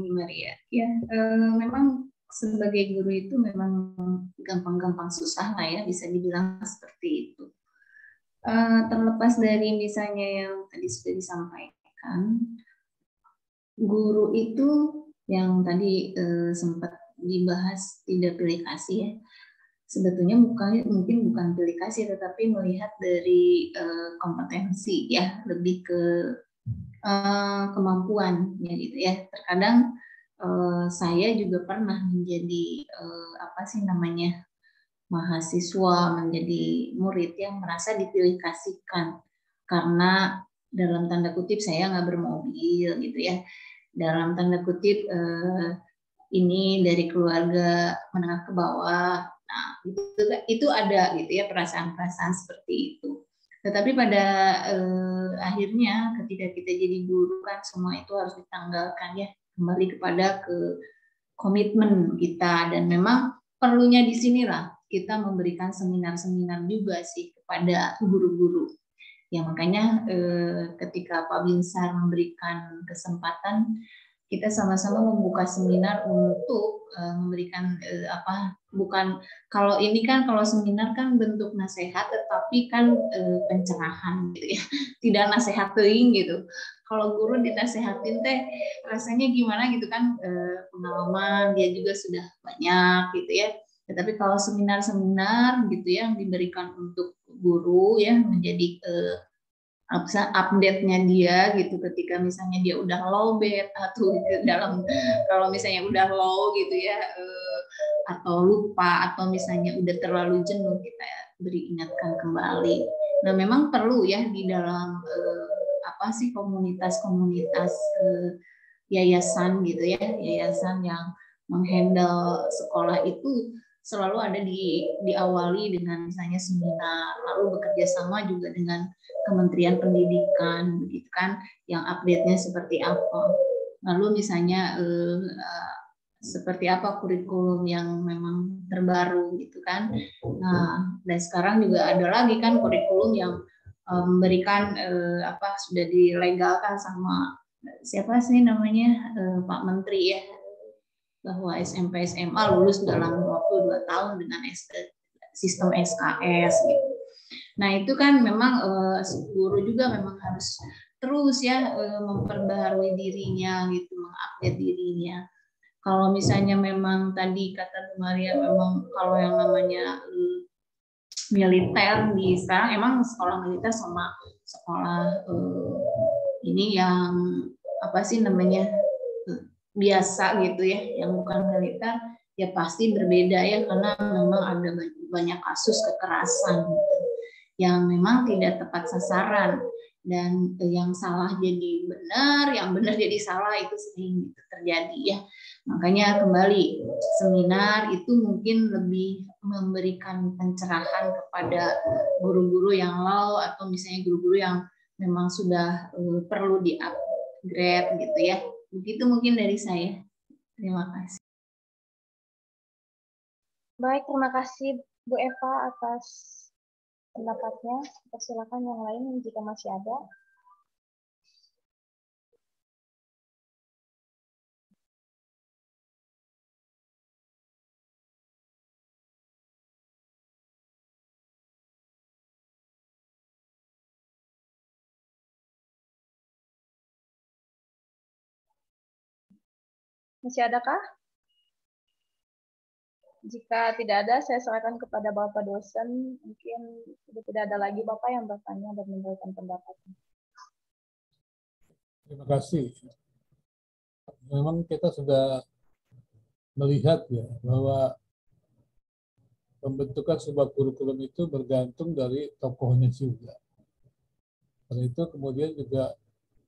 Maria. Ya, memang sebagai guru itu memang gampang-gampang susah lah ya, bisa dibilang seperti itu. Terlepas dari misalnya yang tadi sudah disampaikan, guru itu yang tadi sempat dibahas tidak pilih kasih ya. Sebetulnya mungkin bukan pilih kasih, tetapi melihat dari kompetensi ya, lebih ke kemampuan ya gitu ya. Terkadang saya juga pernah menjadi mahasiswa, menjadi murid yang merasa dipilih kasihkan karena dalam tanda kutip saya nggak bermobil gitu ya, dalam tanda kutip ini dari keluarga menengah ke bawah. Nah itu ada gitu ya, perasaan-perasaan seperti itu. Tetapi pada akhirnya ketika kita jadi guru kan semua itu harus ditanggalkan ya, kembali kepada komitmen kita. Dan memang perlunya di sinilah kita memberikan seminar-seminar juga sih kepada guru-guru. Ya makanya ketika Pak Binsar memberikan kesempatan kita sama-sama membuka seminar untuk memberikan bukan, kalau ini kan, kalau seminar kan bentuk nasihat, tetapi kan pencerahan gitu ya, tidak nasihat teuing gitu. Kalau guru dinasehatin teh rasanya gimana gitu kan, pengalaman dia juga sudah banyak gitu ya. Tetapi kalau seminar-seminar gitu ya yang diberikan untuk guru ya, menjadi update-nya dia gitu ketika misalnya dia udah low bed atau dalam, kalau misalnya udah low gitu ya, atau lupa atau misalnya udah terlalu jenuh, kita beri ingatkan kembali. Nah, memang perlu ya di dalam komunitas-komunitas yayasan gitu ya, yayasan yang menghandle sekolah itu selalu ada diawali dengan misalnya seminar, lalu bekerja sama juga dengan Kementerian Pendidikan, begitu kan, yang update-nya seperti apa. Lalu misalnya seperti apa kurikulum yang memang terbaru gitu kan. Nah, dan sekarang juga ada lagi kan kurikulum yang memberikan sudah dilegalkan sama siapa sih namanya, Pak Menteri ya, bahwa SMP SMA lulus dalam waktu 2 tahun dengan sistem SKS gitu. Nah, itu kan memang guru juga memang harus terus ya memperbaharui dirinya gitu, mengupdate dirinya. Kalau misalnya memang tadi kata Bu Maria, memang kalau yang namanya militer di sekarang, emang sekolah militer sama sekolah ini yang apa sih namanya biasa gitu ya, yang bukan militer, ya pasti berbeda ya, karena memang ada banyak kasus kekerasan gitu, yang memang tidak tepat sasaran, dan yang salah jadi benar, yang benar jadi salah, itu sering terjadi ya. Makanya kembali, seminar itu mungkin lebih memberikan pencerahan kepada guru-guru yang low, atau misalnya guru-guru yang memang sudah perlu di-upgrade gitu ya. Begitu mungkin dari saya. Terima kasih. Baik, terima kasih Bu Eva atas pendapatnya. Persilakan yang lain jika masih ada. Masih adakah? Jika tidak ada, saya serahkan kepada Bapak dosen. Mungkin sudah tidak ada lagi Bapak yang bertanya dan memberikan pendapatnya. Terima kasih. Memang kita sudah melihat ya bahwa pembentukan sebuah kurikulum itu bergantung dari tokohnya juga. Karena itu kemudian juga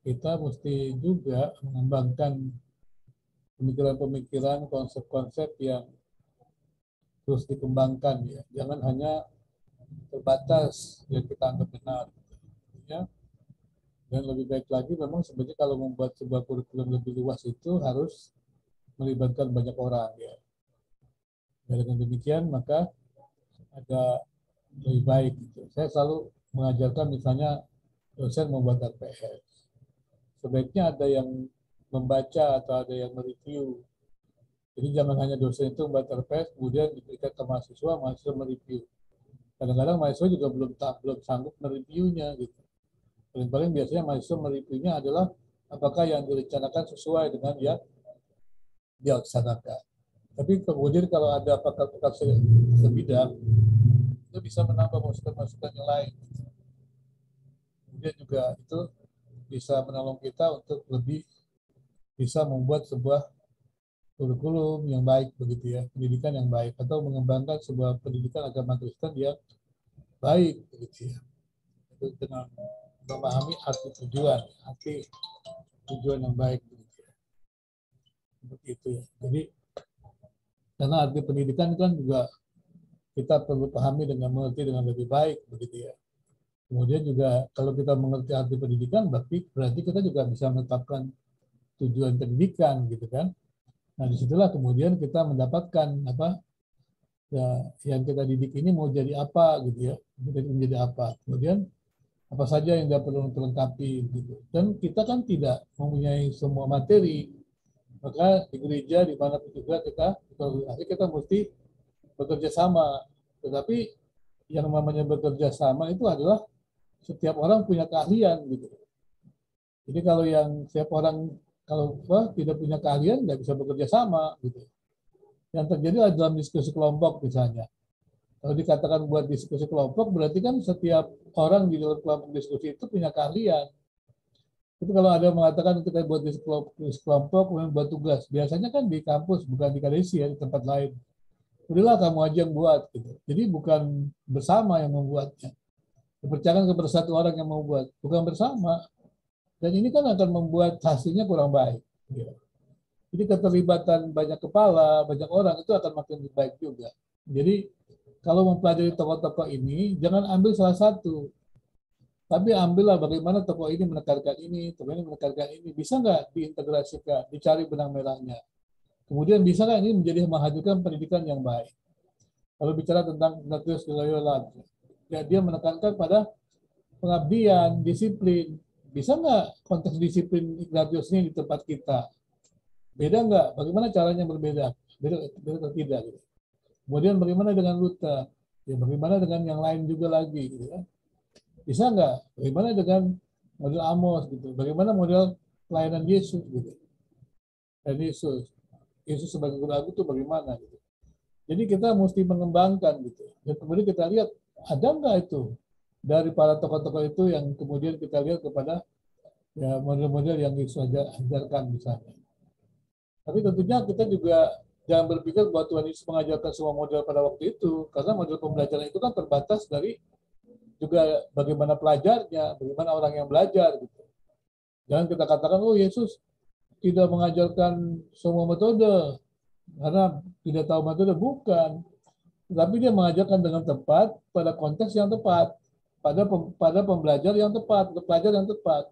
kita mesti juga mengembangkan pemikiran-pemikiran, konsep-konsep yang terus dikembangkan ya. Jangan hanya terbatas yang kita anggap benar. Ya. Dan lebih baik lagi memang sebenarnya kalau membuat sebuah kurikulum lebih luas itu harus melibatkan banyak orang ya. Dan dengan demikian maka ada lebih baik gitu. Saya selalu mengajarkan misalnya dosen membuat RPS. Sebaiknya ada yang membaca atau ada yang mereview. Jadi jangan hanya dosen itu membuat RPS kemudian diberikan ke mahasiswa, mahasiswa mereview. Kadang-kadang mahasiswa juga belum sanggup mereviewnya gitu. Paling-paling biasanya mahasiswa mereviewnya adalah apakah yang direncanakan sesuai dengan yang dilaksanakan. Tapi kemudian kalau ada pakar-pakar sebidang itu bisa menambah masukan-masukan yang lain. Kemudian juga itu bisa menolong kita untuk lebih bisa membuat sebuah kurikulum yang baik begitu ya, pendidikan yang baik, atau mengembangkan sebuah pendidikan agama Kristen yang baik begitu ya. Itu dengan memahami arti tujuan yang baik begitu ya. Begitu ya. Jadi karena arti pendidikan kan juga kita perlu pahami dengan mengerti dengan lebih baik begitu ya. Kemudian juga kalau kita mengerti arti pendidikan berarti kita juga bisa menetapkan tujuan pendidikan gitu kan. Nah disitulah kemudian kita mendapatkan apa ya, yang kita didik ini mau jadi apa gitu ya, menjadi apa. Kemudian apa saja yang perlu terlengkapi gitu. Dan kita kan tidak mempunyai semua materi. Maka di gereja di mana juga kita mesti bekerja sama. Tetapi yang namanya bekerja sama itu adalah setiap orang punya keahlian gitu. Jadi kalau setiap orang kalau tidak punya keahlian nggak bisa bekerja sama gitu. Yang terjadi adalah dalam diskusi kelompok misalnya. Kalau dikatakan buat diskusi kelompok berarti kan setiap orang di dalam kelompok diskusi itu punya keahlian. Itu kalau ada mengatakan kita buat diskusi kelompok kemudian buat tugas. Biasanya kan di kampus bukan di kadesi ya, di tempat lain. Udahlah kamu aja yang buat gitu. Jadi bukan bersama yang membuatnya. Dipercayakan kepada satu orang yang membuat, bukan bersama. Dan ini kan akan membuat hasilnya kurang baik. Gitu. Jadi keterlibatan banyak kepala, banyak orang itu akan makin baik juga. Jadi kalau mempelajari tokoh-tokoh ini, jangan ambil salah satu. Tapi ambillah bagaimana tokoh ini menekankan ini, tokoh ini menekankan ini. Bisa nggak diintegrasikan, dicari benang merahnya. Kemudian bisa nggak ini menjadi menghadirkan pendidikan yang baik. Kalau bicara tentang Ignatius de Loyola, ya dia menekankan pada pengabdian, disiplin. Bisa nggak konteks disiplin Ignatius ini di tempat kita? Beda nggak? Bagaimana caranya berbeda? Beda atau tidak? Gitu. Kemudian bagaimana dengan Luther? Ya, bagaimana dengan yang lain juga lagi? Gitu ya. Bisa nggak? Bagaimana dengan model Amos? Gitu. Bagaimana model pelayanan Yesus? Gitu. Dan Yesus sebagai guru agung itu bagaimana? Gitu. Jadi kita mesti mengembangkan gitu. Dan kemudian kita lihat ada nggak itu dari para tokoh-tokoh itu yang kemudian kita lihat kepada ya, model-model yang Yesus ajarkan misalnya. Tapi tentunya kita juga jangan berpikir bahwa Tuhan Yesus mengajarkan semua model pada waktu itu, karena model pembelajaran itu kan terbatas dari juga bagaimana pelajarnya, bagaimana orang yang belajar gitu. Jangan kita katakan, oh Yesus tidak mengajarkan semua metode, karena tidak tahu metode, bukan. Tapi dia mengajarkan dengan tepat pada konteks yang tepat, pada pembelajar yang tepat, pelajar yang tepat.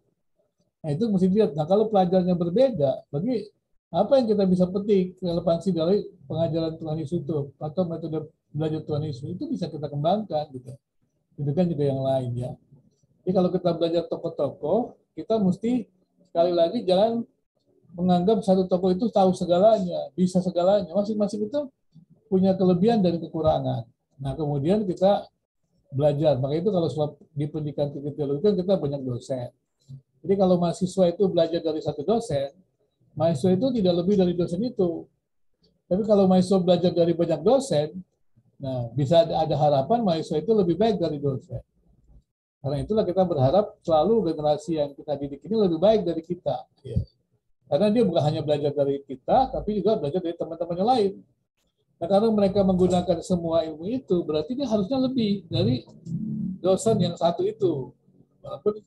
Nah itu mesti dilihat. Nah kalau pelajarnya berbeda, bagi apa yang kita bisa petik relevansi dari pengajaran Tuhan Yesus itu atau metode belajar Tuhan Yesus itu bisa kita kembangkan gitu. Itu kan juga yang lain ya. Jadi kalau kita belajar tokoh-tokoh, kita mesti sekali lagi jangan menganggap satu tokoh itu tahu segalanya, bisa segalanya. Masing-masing itu punya kelebihan dan kekurangan. Nah kemudian kita belajar. Maka itu kalau di pendidikan teologi kita banyak dosen. Jadi kalau mahasiswa itu belajar dari satu dosen, mahasiswa itu tidak lebih dari dosen itu. Tapi kalau mahasiswa belajar dari banyak dosen, nah bisa ada harapan mahasiswa itu lebih baik dari dosen. Karena itulah kita berharap selalu generasi yang kita didik ini lebih baik dari kita. Ya. Karena dia bukan hanya belajar dari kita, tapi juga belajar dari teman-teman yang lain. Nah karena mereka menggunakan semua ilmu itu, berarti dia harusnya lebih dari dosen yang satu itu. Walaupun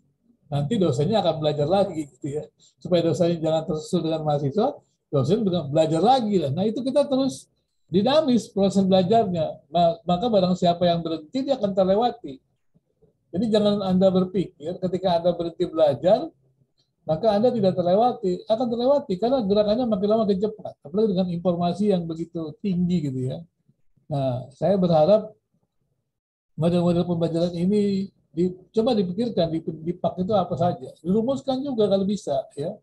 nanti dosennya akan belajar lagi gitu ya. Supaya dosennya jangan tersusul dengan mahasiswa, dosen belajar lagi lah. Nah itu kita terus dinamis proses belajarnya. Maka barang siapa yang berhenti dia akan terlewati. Jadi jangan Anda berpikir ketika Anda berhenti belajar, maka Anda tidak terlewati. Akan terlewati karena gerakannya makin lama makin cepat. Apalagi dengan informasi yang begitu tinggi gitu ya. Nah, saya berharap model-model pembelajaran ini coba dipikirkan, dipak itu apa saja. Dirumuskan juga kalau bisa ya.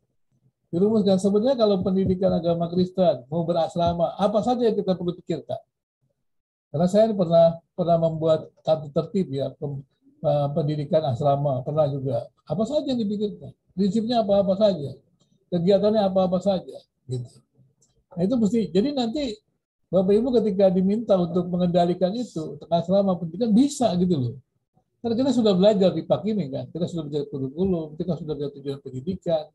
Dirumuskan sebenarnya kalau pendidikan agama Kristen mau berasrama, apa saja yang kita perlu pikirkan. Karena saya pernah membuat kartu tertib ya, pendidikan asrama, pernah juga. Apa saja yang dipikirkan? Prinsipnya apa-apa saja. Kegiatannya apa-apa saja. Gitu. Nah itu mesti, jadi nanti Bapak Ibu ketika diminta untuk mengendalikan itu, untuk asrama pendidikan bisa gitu loh. Karena kita sudah belajar di PAK ini kan, kita sudah belajar kurikulum, kita sudah belajar tujuan pendidikan,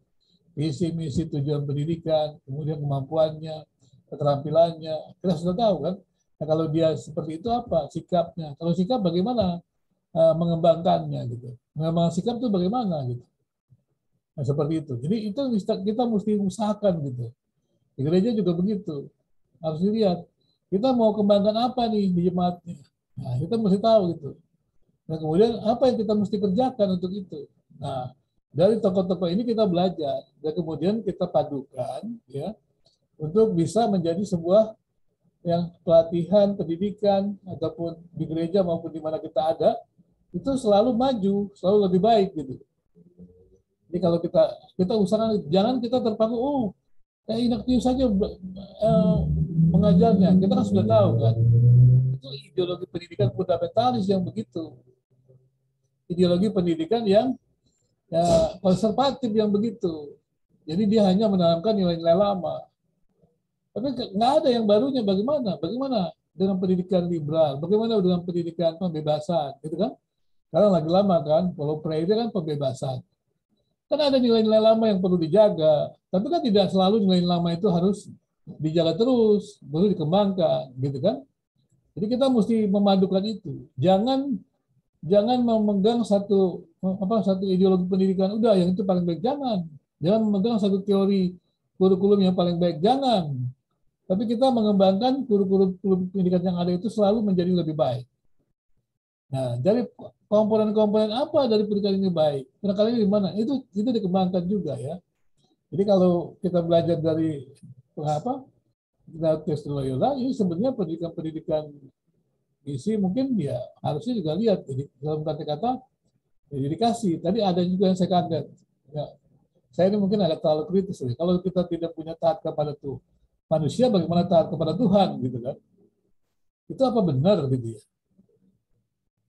visi misi tujuan pendidikan, kemudian kemampuannya, keterampilannya, kita sudah tahu kan. Nah kalau dia seperti itu apa sikapnya? Kalau sikap bagaimana mengembangkannya gitu? Mengembangkan sikap itu bagaimana gitu? Nah seperti itu. Jadi itu kita mesti usahakan gitu. Di gereja juga begitu. Harus dilihat kita mau kembangkan apa nih di jemaatnya. Nah kita mesti tahu gitu. Nah kemudian apa yang kita mesti kerjakan untuk itu. Nah dari tokoh-tokoh ini kita belajar dan kemudian kita padukan ya untuk bisa menjadi sebuah yang pelatihan pendidikan ataupun di gereja maupun di mana kita ada itu selalu maju, selalu lebih baik gitu. Jadi kalau kita usahakan jangan kita terpaku inaktif saja mengajarnya. Kita kan sudah tahu kan, itu ideologi pendidikan fundamentalis yang begitu, ideologi pendidikan yang konservatif yang begitu. Jadi dia hanya menanamkan nilai-nilai lama. Tapi nggak ada yang barunya. Bagaimana? Bagaimana dengan pendidikan liberal? Bagaimana dengan pendidikan pembebasan? Gitu kan? Karena lagi lama kan, kalau itu kan pembebasan. Kan ada nilai-nilai lama yang perlu dijaga. Tapi kan tidak selalu nilai lama itu harus dijaga terus, perlu dikembangkan, gitu kan? Jadi kita mesti memadukan itu. Jangan memegang satu ideologi pendidikan. Udah yang itu paling baik, jangan. Jangan memegang satu teori kurikulum yang paling baik, jangan. Tapi kita mengembangkan kurikulum pendidikan yang ada itu selalu menjadi lebih baik. Nah, dari komponen-komponen apa dari pendidikan ini baik? Pendidikan ini di mana? Itu dikembangkan juga ya. Jadi kalau kita belajar dari tes Loyola, ini sebenarnya pendidikan isi mungkin ya harusnya juga lihat. Jadi dalam kata-kata dikasih. Tadi ada juga yang saya kaget. Ya, saya ini mungkin agak terlalu kritis. Ya. Kalau kita tidak punya taat kepada Tuhan, manusia bagaimana taat kepada Tuhan gitu kan? Itu apa benar gitu ya?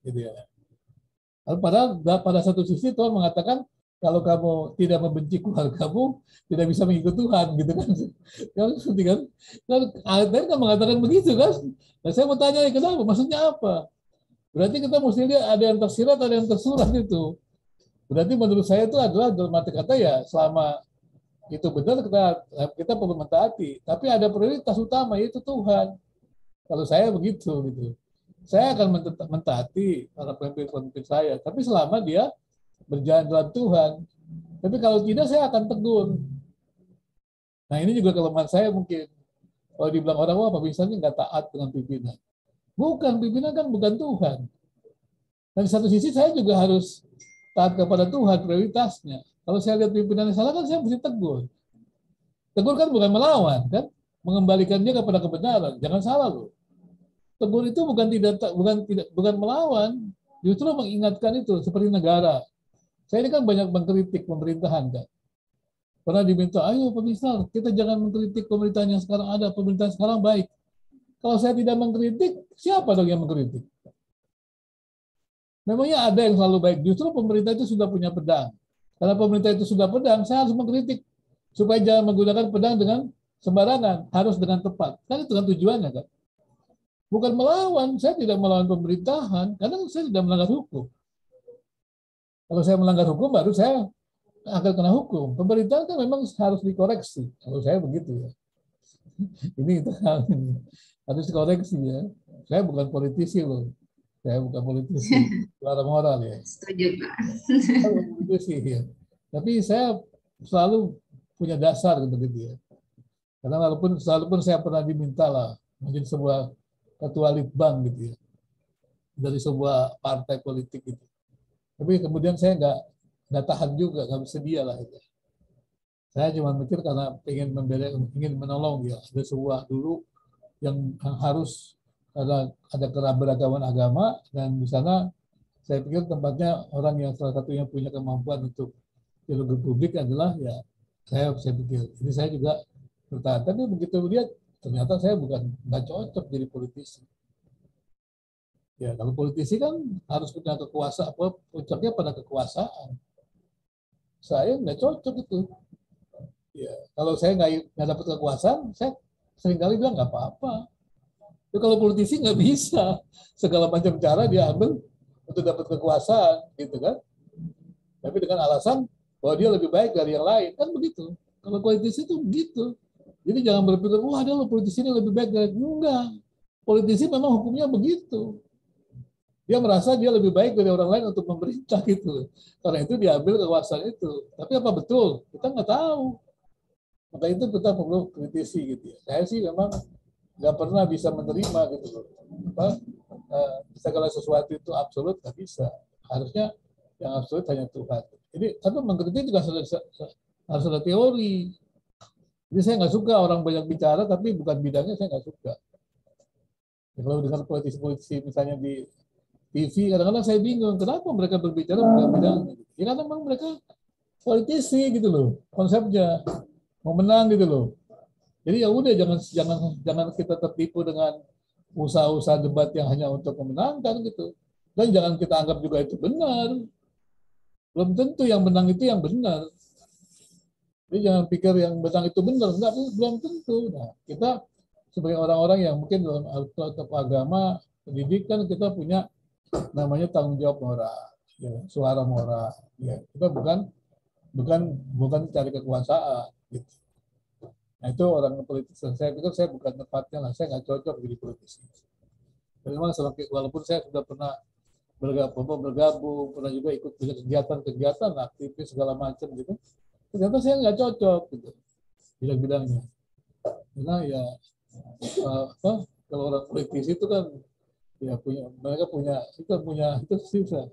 Gitu ya. Padahal pada satu sisi Tuhan mengatakan kalau kamu tidak membenci keluargamu, tidak bisa mengikut Tuhan gitu kan? Kan ayat kan mengatakan begitu kan? Nah, saya mau tanya kenapa? Maksudnya apa? Berarti kita mesti lihat ada yang tersirat, ada yang tersurat itu. Berarti menurut saya itu adalah dalam arti kata ya selama itu benar kita perlu mentaati. Tapi ada prioritas utama yaitu Tuhan. Kalau saya begitu gitu. Saya akan mentaati para pemimpin saya. Tapi selama dia berjalan dalam Tuhan. Tapi kalau tidak saya akan tegur. Nah ini juga kelemahan saya mungkin. Kalau dibilang orang, wah Pak Misalnya nggak taat dengan pimpinan. Bukan, pimpinan kan bukan Tuhan. Dan di satu sisi saya juga harus taat kepada Tuhan prioritasnya. Kalau saya lihat pimpinan yang salah kan saya mesti tegur. Tegur kan bukan melawan kan, mengembalikan dia kepada kebenaran. Jangan salah loh. Tegur itu bukan melawan, justru mengingatkan itu seperti negara. Saya ini kan banyak mengkritik pemerintahan kan. Pernah diminta, ayo pemirsa, kita jangan mengkritik pemerintahan yang sekarang ada, pemerintahan sekarang baik. Kalau saya tidak mengkritik, siapa dong yang mengkritik? Memangnya ada yang selalu baik. Justru pemerintah itu sudah punya pedang. Karena pemerintah itu sudah pedang, saya harus mengkritik. Supaya jangan menggunakan pedang dengan sembarangan. Harus dengan tepat. Kan itu kan tujuannya kan. Bukan melawan. Saya tidak melawan pemerintahan. Karena saya tidak melanggar hukum. Kalau saya melanggar hukum, baru saya akan kena hukum. Pemerintahan kan memang harus dikoreksi. Kalau saya begitu ya. Ini harus dikoreksi ya. Saya bukan politisi loh. Saya bukan politisi, secara moral ya. Setuju Pak. Politisi ya. Tapi saya selalu punya dasar begitu ya. Karena walaupun saya pernah diminta lah menjadi sebuah ketua litbang gitu ya, dari sebuah partai politik gitu. Tapi kemudian saya nggak tahan juga, nggak bersedia lah itu. Saya cuma mikir karena ingin menolong ya. Ada sebuah dulu yang harus ada keberagaman agama dan di sana saya pikir tempatnya orang yang salah satunya punya kemampuan untuk dialog publik adalah ya saya pikir ini saya juga bertahan. Tapi begitu lihat ternyata saya nggak cocok jadi politisi. Ya kalau politisi kan harus punya kekuasaan, puncaknya pada kekuasaan. Saya nggak cocok itu. Ya kalau saya nggak dapat kekuasaan, saya seringkali bilang nggak apa-apa. Tapi kalau politisi nggak bisa, segala macam cara dia ambil untuk dapat kekuasaan, gitu kan? Tapi dengan alasan bahwa dia lebih baik dari yang lain, kan begitu. Kalau politisi itu begitu. Jadi jangan berpikir, wah ada loh politisi ini lebih baik dari enggak. Politisi memang hukumnya begitu. Dia merasa dia lebih baik dari orang lain untuk memerintah gitu. Karena itu diambil kekuasaan itu. Tapi apa betul? Kita nggak tahu. Maka itu kita perlu kritisi gitu ya. Saya sih memang nggak pernah bisa menerima gitu loh. Segala sesuatu itu absolut nggak bisa. Harusnya yang absolut hanya Tuhan. Jadi tapi mengkritik juga harus ada teori. Jadi saya nggak suka orang banyak bicara tapi bukan bidangnya, saya nggak suka. Ya, kalau dengan politisi-politisi misalnya di TV kadang-kadang saya bingung kenapa mereka berbicara bukan bidangnya. Ya karena memang mereka politisi gitu loh konsepnya, mau menang gitu loh. Jadi ya udah jangan kita tertipu dengan usaha-usaha debat yang hanya untuk memenangkan gitu. Dan jangan kita anggap juga itu benar. Belum tentu yang menang itu yang benar. Jadi jangan pikir yang menang itu benar, enggak, belum tentu. Nah, kita sebagai orang-orang yang mungkin dalam atau agama, pendidikan, kita punya namanya tanggung jawab moral, ya, suara moral. Ya, kita bukan cari kekuasaan. Gitu. Nah itu orang politis. Saya pikir saya bukan tempatnya lah, saya nggak cocok jadi politisi. Memang walaupun saya sudah pernah bergabung, pernah juga ikut kegiatan-kegiatan, aktivis segala macam gitu. Ternyata saya nggak cocok gitu bidang-bidangnya. Karena ya kalau orang politisi itu kan ya mereka punya itu susah.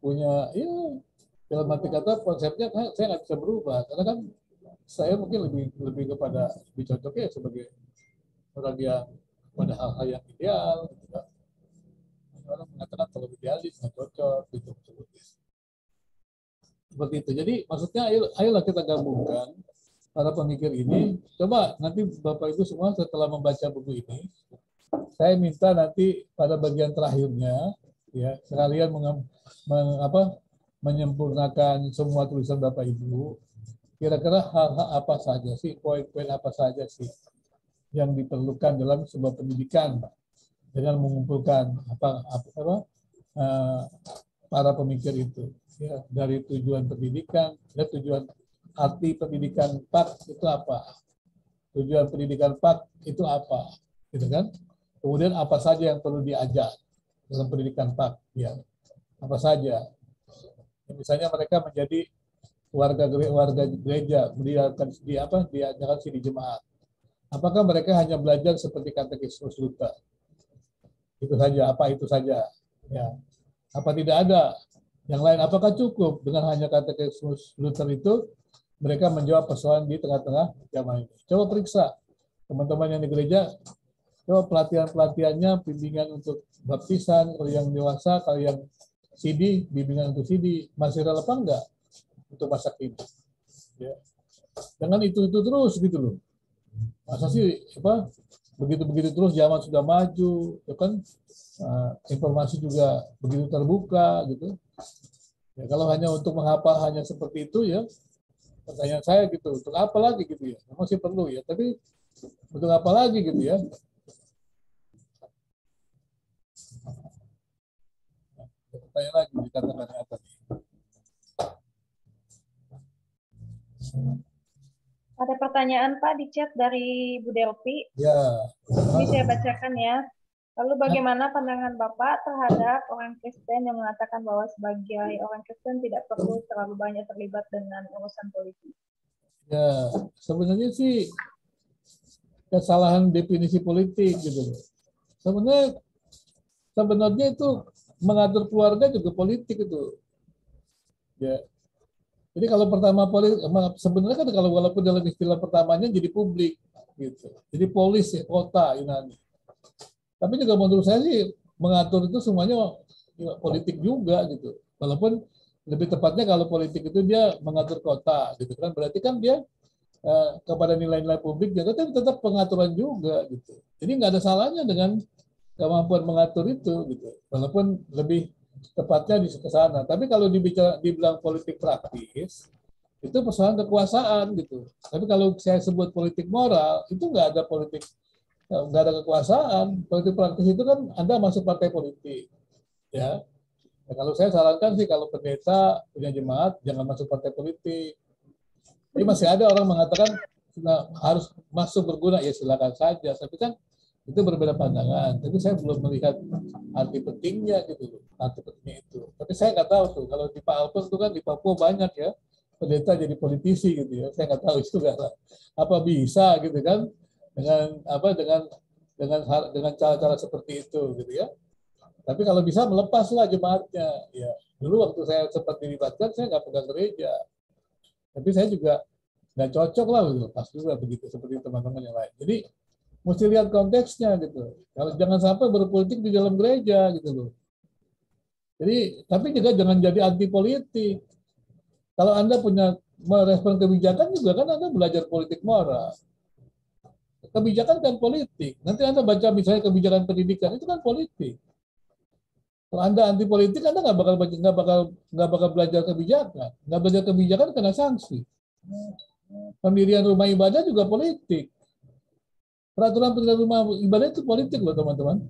Punya ya dalam arti kata konsepnya saya nggak bisa berubah karena kan saya mungkin lebih cocoknya sebagai orang yang pada hal-hal yang ideal. Gitu. Orang mengatakan kalau idealis nggak cocok gitu. Seperti itu. Jadi maksudnya ayolah kita gabungkan para pemikir ini. Coba nanti Bapak Ibu semua setelah membaca buku ini, saya minta nanti pada bagian terakhirnya ya sekalian menyempurnakan semua tulisan Bapak Ibu. Kira-kira hal-hal apa saja sih, poin-poin apa saja sih yang diperlukan dalam sebuah pendidikan dengan mengumpulkan para pemikir itu. Ya, dari tujuan pendidikan, ya, tujuan arti pendidikan PAK itu apa? Tujuan pendidikan PAK itu apa? Gitu kan? Kemudian apa saja yang perlu diajar dalam pendidikan PAK? Ya, apa saja? Misalnya mereka menjadi warga gereja, diajarkan di jemaat. Apakah mereka hanya belajar seperti katekismus Luther? Itu saja, apa itu saja? Ya. Apa tidak ada yang lain? Apakah cukup dengan hanya katekismus Luther itu mereka menjawab persoalan di tengah-tengah zaman ini? Coba periksa teman-teman yang di gereja, coba pelatihannya, bimbingan untuk baptisan, kalau yang dewasa, kalau yang CD, bimbingan untuk CD, masih relevan enggak untuk masa kini? Ya. Jangan itu terus gitu loh. Masa sih begitu terus, zaman sudah maju, ya kan? Informasi juga begitu terbuka gitu. Ya, kalau hanya untuk menghafal hanya seperti itu ya, pertanyaan saya gitu, untuk apa lagi gitu ya? Masih perlu ya, tapi untuk apa lagi gitu ya? Pertanyaan lagi dikatakan apa? Ada pertanyaan Pak di chat dari Bu Delpi. Ya. Ini saya bacakan ya. Lalu bagaimana pandangan Bapak terhadap orang Kristen yang mengatakan bahwa sebagai orang Kristen tidak perlu terlalu banyak terlibat dengan urusan politik? Ya, sebenarnya sih kesalahan definisi politik gitu loh. Sebenarnya itu mengatur keluarga juga politik itu. Ya. Jadi kalau pertama politik, sebenarnya kan kalau walaupun dalam istilah pertamanya jadi publik gitu. Jadi polis ya, kota Yunani. Tapi juga menurut saya sih mengatur itu semuanya politik juga gitu. Walaupun lebih tepatnya kalau politik itu dia mengatur kota gitu kan, berarti kan dia kepada nilai-nilai publik dia tetap pengaturan juga gitu. Jadi nggak ada salahnya dengan kemampuan mengatur itu gitu. Walaupun lebih tepatnya di sana. Tapi kalau dibilang politik praktis, itu persoalan kekuasaan gitu. Tapi kalau saya sebut politik moral, itu nggak ada kekuasaan. Politik praktis itu kan Anda masuk partai politik, ya. Nah, kalau saya sarankan sih kalau pendeta punya jemaat jangan masuk partai politik. Tapi masih ada orang mengatakan harus masuk berguna, ya silakan saja. Tapi kan itu berbeda pandangan. Tapi saya belum melihat arti pentingnya gitu, arti pentingnya itu. Tapi saya nggak tahu tuh kalau di Pak Alpes itu kan di Papua banyak ya pendeta jadi politisi gitu ya. Saya nggak tahu itu apa bisa gitu kan dengan cara-cara seperti itu gitu ya. Tapi kalau bisa melepaslah jemaatnya. Ya dulu waktu saya sempat dilibatkan saya nggak pegang gereja. Tapi saya juga nggak cocok lah lepas juga begitu seperti teman-teman yang lain. Jadi mesti lihat konteksnya gitu. Kalau jangan sampai berpolitik di dalam gereja gitu loh. Jadi tapi juga jangan jadi anti politik. Kalau Anda punya merespon kebijakan juga kan Anda belajar politik moral. Kebijakan kan politik. Nanti Anda baca misalnya kebijakan pendidikan itu kan politik. Kalau Anda anti politik, Anda nggak bakal belajar kebijakan. Nggak belajar kebijakan kena sanksi. Pendirian rumah ibadah juga politik. Peraturan pendirian rumah ibadah itu politik loh teman-teman.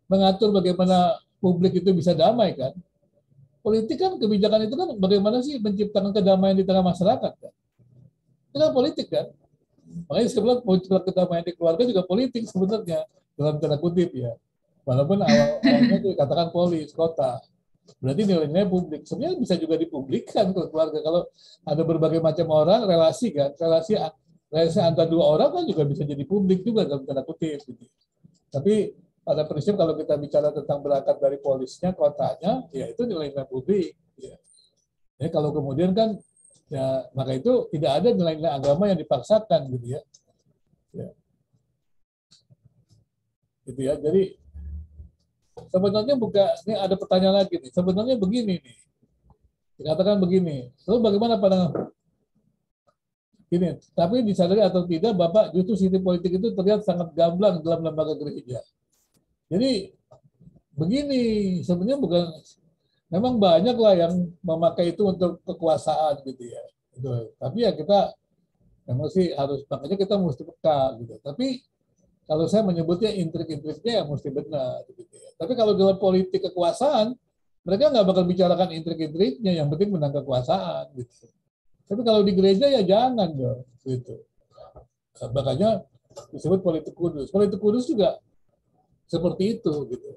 Mengatur bagaimana publik itu bisa damai kan. Politik kan, kebijakan itu kan bagaimana sih menciptakan kedamaian di tengah masyarakat kan. Itu kan politik kan. Makanya saya bilang kedamaian di keluarga juga politik sebenarnya, dalam tanda kutip ya. Walaupun awalnya itu dikatakan polis, kota. Berarti nilai-nilai publik. Sebenarnya bisa juga dipublikkan ke keluarga. Kalau ada berbagai macam orang, relasi kan. Relasi antara dua orang kan juga bisa jadi publik juga dalam tanda kutip. Gitu. Tapi pada prinsip kalau kita bicara tentang berangkat dari polisnya, kotanya, ya itu nilai-nilai publik. Ya. Jadi kalau kemudian kan, ya maka itu tidak ada nilai-nilai agama yang dipaksakan gitu ya. Ya. Gitu ya. Jadi sebenarnya ini ada pertanyaan lagi nih. Sebenarnya begini nih. Dikatakan begini. Lalu bagaimana pandangan? Gini, tapi disadari atau tidak, Bapak, justru sistem politik itu terlihat sangat gamblang dalam lembaga gereja. Jadi begini, sebenarnya bukan, memang banyak lah yang memakai itu untuk kekuasaan gitu ya. Gitu. Tapi ya kita memang sih harus, makanya kita mesti peka gitu. Tapi kalau saya menyebutnya intrik-intriknya ya mesti benar. Gitu ya. Tapi kalau dalam politik kekuasaan, mereka nggak bakal bicarakan intrik-intriknya, yang penting menang kekuasaan. Gitu. Tapi kalau di gereja ya jangan dong. Gitu. Makanya disebut politik kudus. Politik kudus juga seperti itu. Gitu.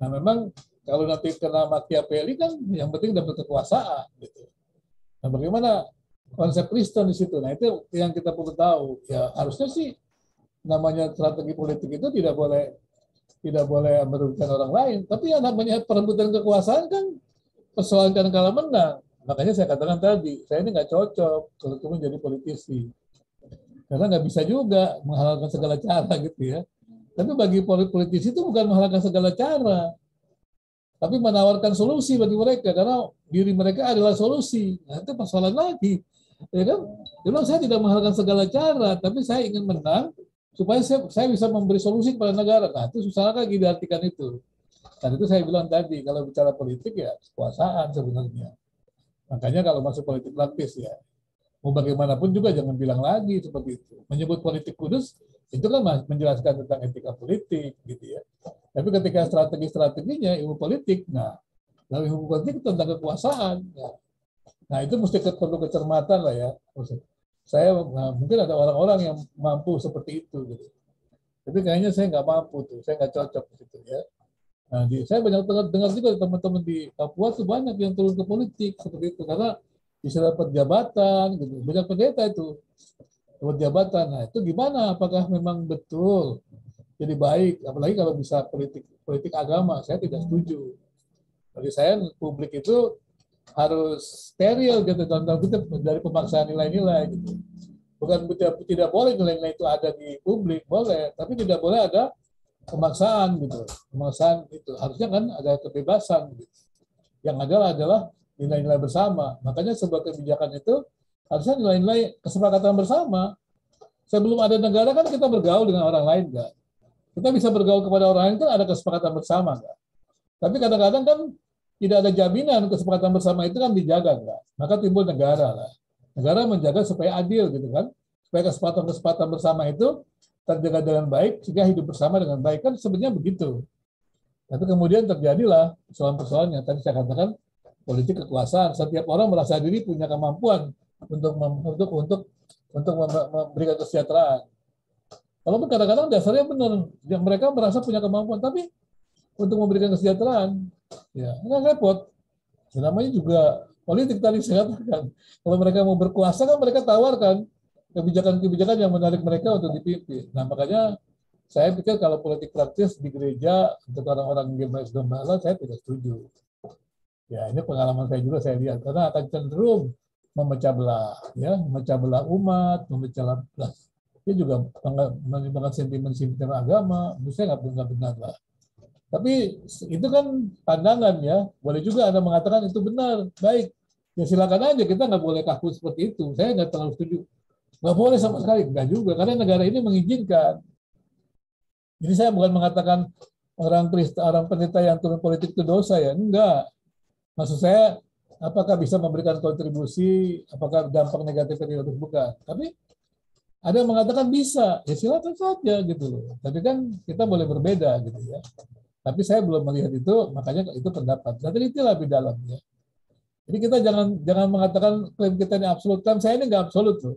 Nah memang kalau nanti kena Machiavelli kan yang penting dapat kekuasaan. Gitu. Nah bagaimana konsep Kristen di situ? Nah itu yang kita perlu tahu. Ya harusnya sih namanya strategi politik itu tidak boleh merugikan orang lain. Tapi yang namanya perebutan kekuasaan kan persoalan kan kalah menang. Makanya saya katakan tadi, saya ini nggak cocok kalau cuma jadi politisi. Karena nggak bisa juga menghalalkan segala cara gitu ya. Tapi bagi politisi itu bukan menghalalkan segala cara. Tapi menawarkan solusi bagi mereka. Karena diri mereka adalah solusi. Nah itu persoalan lagi. Ya kan? Jadi saya tidak menghalalkan segala cara, tapi saya ingin menang supaya saya bisa memberi solusi kepada negara. Nah itu susah lagi diartikan itu. Dan itu saya bilang tadi, kalau bicara politik ya kekuasaan sebenarnya. Makanya kalau masuk politik praktis ya, mau bagaimanapun juga jangan bilang lagi seperti itu. Menyebut politik kudus, itu kan menjelaskan tentang etika politik gitu ya. Tapi ketika strategi-strateginya ilmu politik, nah dalam ilmu politik tentang kekuasaan. Nah itu mesti perlu kecermatan lah ya. Mungkin ada orang-orang yang mampu seperti itu gitu. Tapi kayaknya saya nggak mampu tuh, saya nggak cocok gitu ya. Nah, saya banyak dengar juga teman-teman di Papua tuh banyak yang turun ke politik seperti itu karena bisa dapat jabatan, gitu. Banyak pendeta itu dapat jabatan. Nah itu gimana? Apakah memang betul jadi baik? Apalagi kalau bisa politik agama, saya tidak setuju. Bagi saya publik itu harus steril gitu, dari pemaksaan nilai-nilai gitu. Bukan tidak boleh nilai-nilai itu ada di publik, boleh, tapi tidak boleh ada pemaksaan gitu. Pemaksaan itu harusnya kan ada kebebasan gitu. Yang adalah nilai-nilai bersama. Makanya sebuah kebijakan itu harusnya nilai-nilai kesepakatan bersama. Sebelum ada negara kan kita bergaul dengan orang lain kan. Kita bisa bergaul kepada orang lain kan ada kesepakatan bersama kan. Tapi kadang-kadang kan tidak ada jaminan kesepakatan bersama itu kan dijaga kan. Maka timbul negara lah. Negara menjaga supaya adil gitu kan. Supaya kesepakatan bersama itu terjaga dengan baik, sehingga hidup bersama dengan baik. Kan sebenarnya begitu. Tapi kemudian terjadilah persoalan-persoalan yang tadi saya katakan, politik kekuasaan. Setiap orang merasa diri punya kemampuan untuk memberikan kesejahteraan. Walaupun kadang-kadang dasarnya benar, mereka merasa punya kemampuan, tapi untuk memberikan kesejahteraan, ya nggak repot. Namanya juga politik tadi saya katakan. Kalau mereka mau berkuasa kan mereka tawarkan kebijakan-kebijakan yang menarik mereka untuk dipimpin. Nah makanya saya pikir kalau politik praktis di gereja untuk orang-orang gembala saya tidak setuju. Ya ini pengalaman saya juga saya lihat karena akan cenderung memecah belah, ya memecah belah umat, memecah belah. Dia juga menimbulkan sentimen-sentimen agama. Menurut saya nggak benar lah. Tapi itu kan pandangan ya. Boleh juga Anda mengatakan itu benar, baik. Ya silakan aja, kita nggak boleh kaku seperti itu. Saya nggak terlalu setuju. Nggak boleh sama sekali, nggak juga, karena negara ini mengizinkan. Jadi saya bukan mengatakan orang pendeta yang turun politik itu dosa ya, enggak. Maksud saya, apakah bisa memberikan kontribusi, apakah dampak negatifnya tidak bukan. Tapi ada yang mengatakan bisa, ya silakan saja gitu loh. Tapi kan kita boleh berbeda gitu ya. Tapi saya belum melihat itu, makanya itu pendapat. Saya telitilah lebih dalam ya. Jadi kita jangan mengatakan klaim kita ini absolut. Klaim saya ini nggak absolut loh.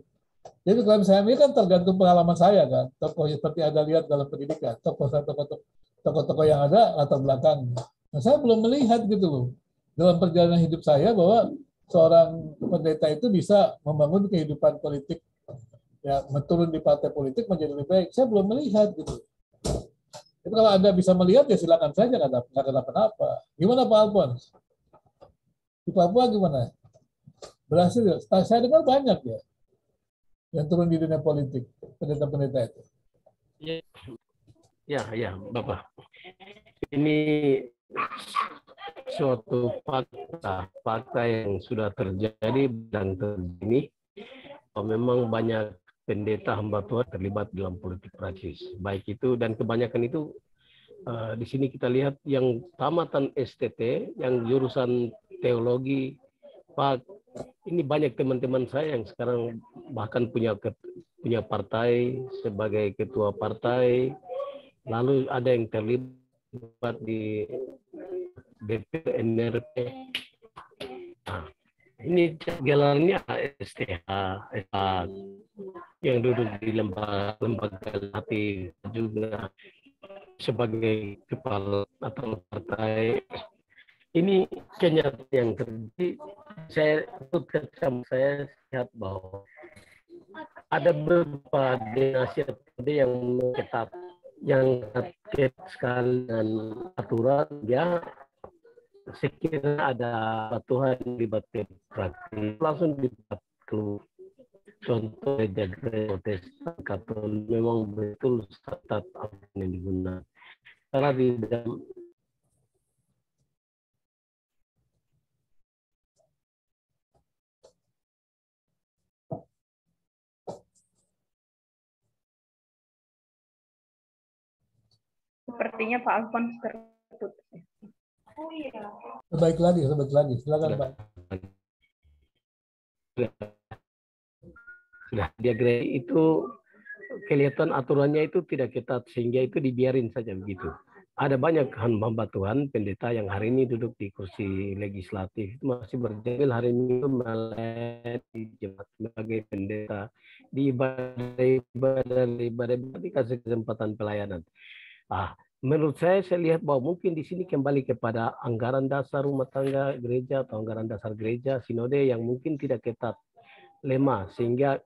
Jadi klaim saya ini kan tergantung pengalaman saya kan. Tokoh seperti Anda lihat dalam pendidikan, tokoh-tokoh yang ada latar belakangnya. Nah, saya belum melihat gitu loh dalam perjalanan hidup saya bahwa seorang pendeta itu bisa membangun kehidupan politik, ya turun di partai politik menjadi lebih baik. Saya belum melihat gitu. Itu kalau Anda bisa melihat ya silakan saja, nggak kenapa-napa. Gimana Pak Alphonse? Di Papua gimana? Berhasil ya? Saya dengar banyak ya yang turun di dunia politik, pendeta-pendeta itu. Ya, Bapak. Ini suatu fakta yang sudah terjadi dan terjadi. Memang banyak pendeta hamba Tuhan terlibat dalam politik praktis. Baik itu dan kebanyakan itu di sini kita lihat yang tamatan STT, yang jurusan teologi, Pak, ini banyak teman-teman saya yang sekarang bahkan punya partai sebagai ketua partai, lalu ada yang terlibat di DPR NRP. Nah, ini gelarnya STH, yang duduk di lembaga latih juga sebagai kepala atau partai. Ini kenyataan yang terjadi. Saya lihat bahwa ada beberapa nasihat yang ketat, yang terkait sekali dengan aturan, ya sekiranya ada Tuhan libatkan praktik langsung dibuat keluar. Contoh gereja Protestan Katolik memang betul ketat apa yang digunakan. Karena di dalam Sepertinya Pak Alphonse tertutup. Oh iya. Baik lagi. Silakan Pak. Sudah dia gereja itu kelihatan aturannya itu tidak ketat sehingga itu dibiarin saja begitu. Ada banyak hamba Tuhan pendeta yang hari ini duduk di kursi legislatif itu masih berjalan hari ini melayani di jemaat sebagai pendeta di ibadah dikasih kesempatan pelayanan. Menurut saya lihat bahwa mungkin di sini kembali kepada anggaran dasar rumah tangga gereja atau anggaran dasar gereja sinode yang mungkin tidak ketat, lemah, sehingga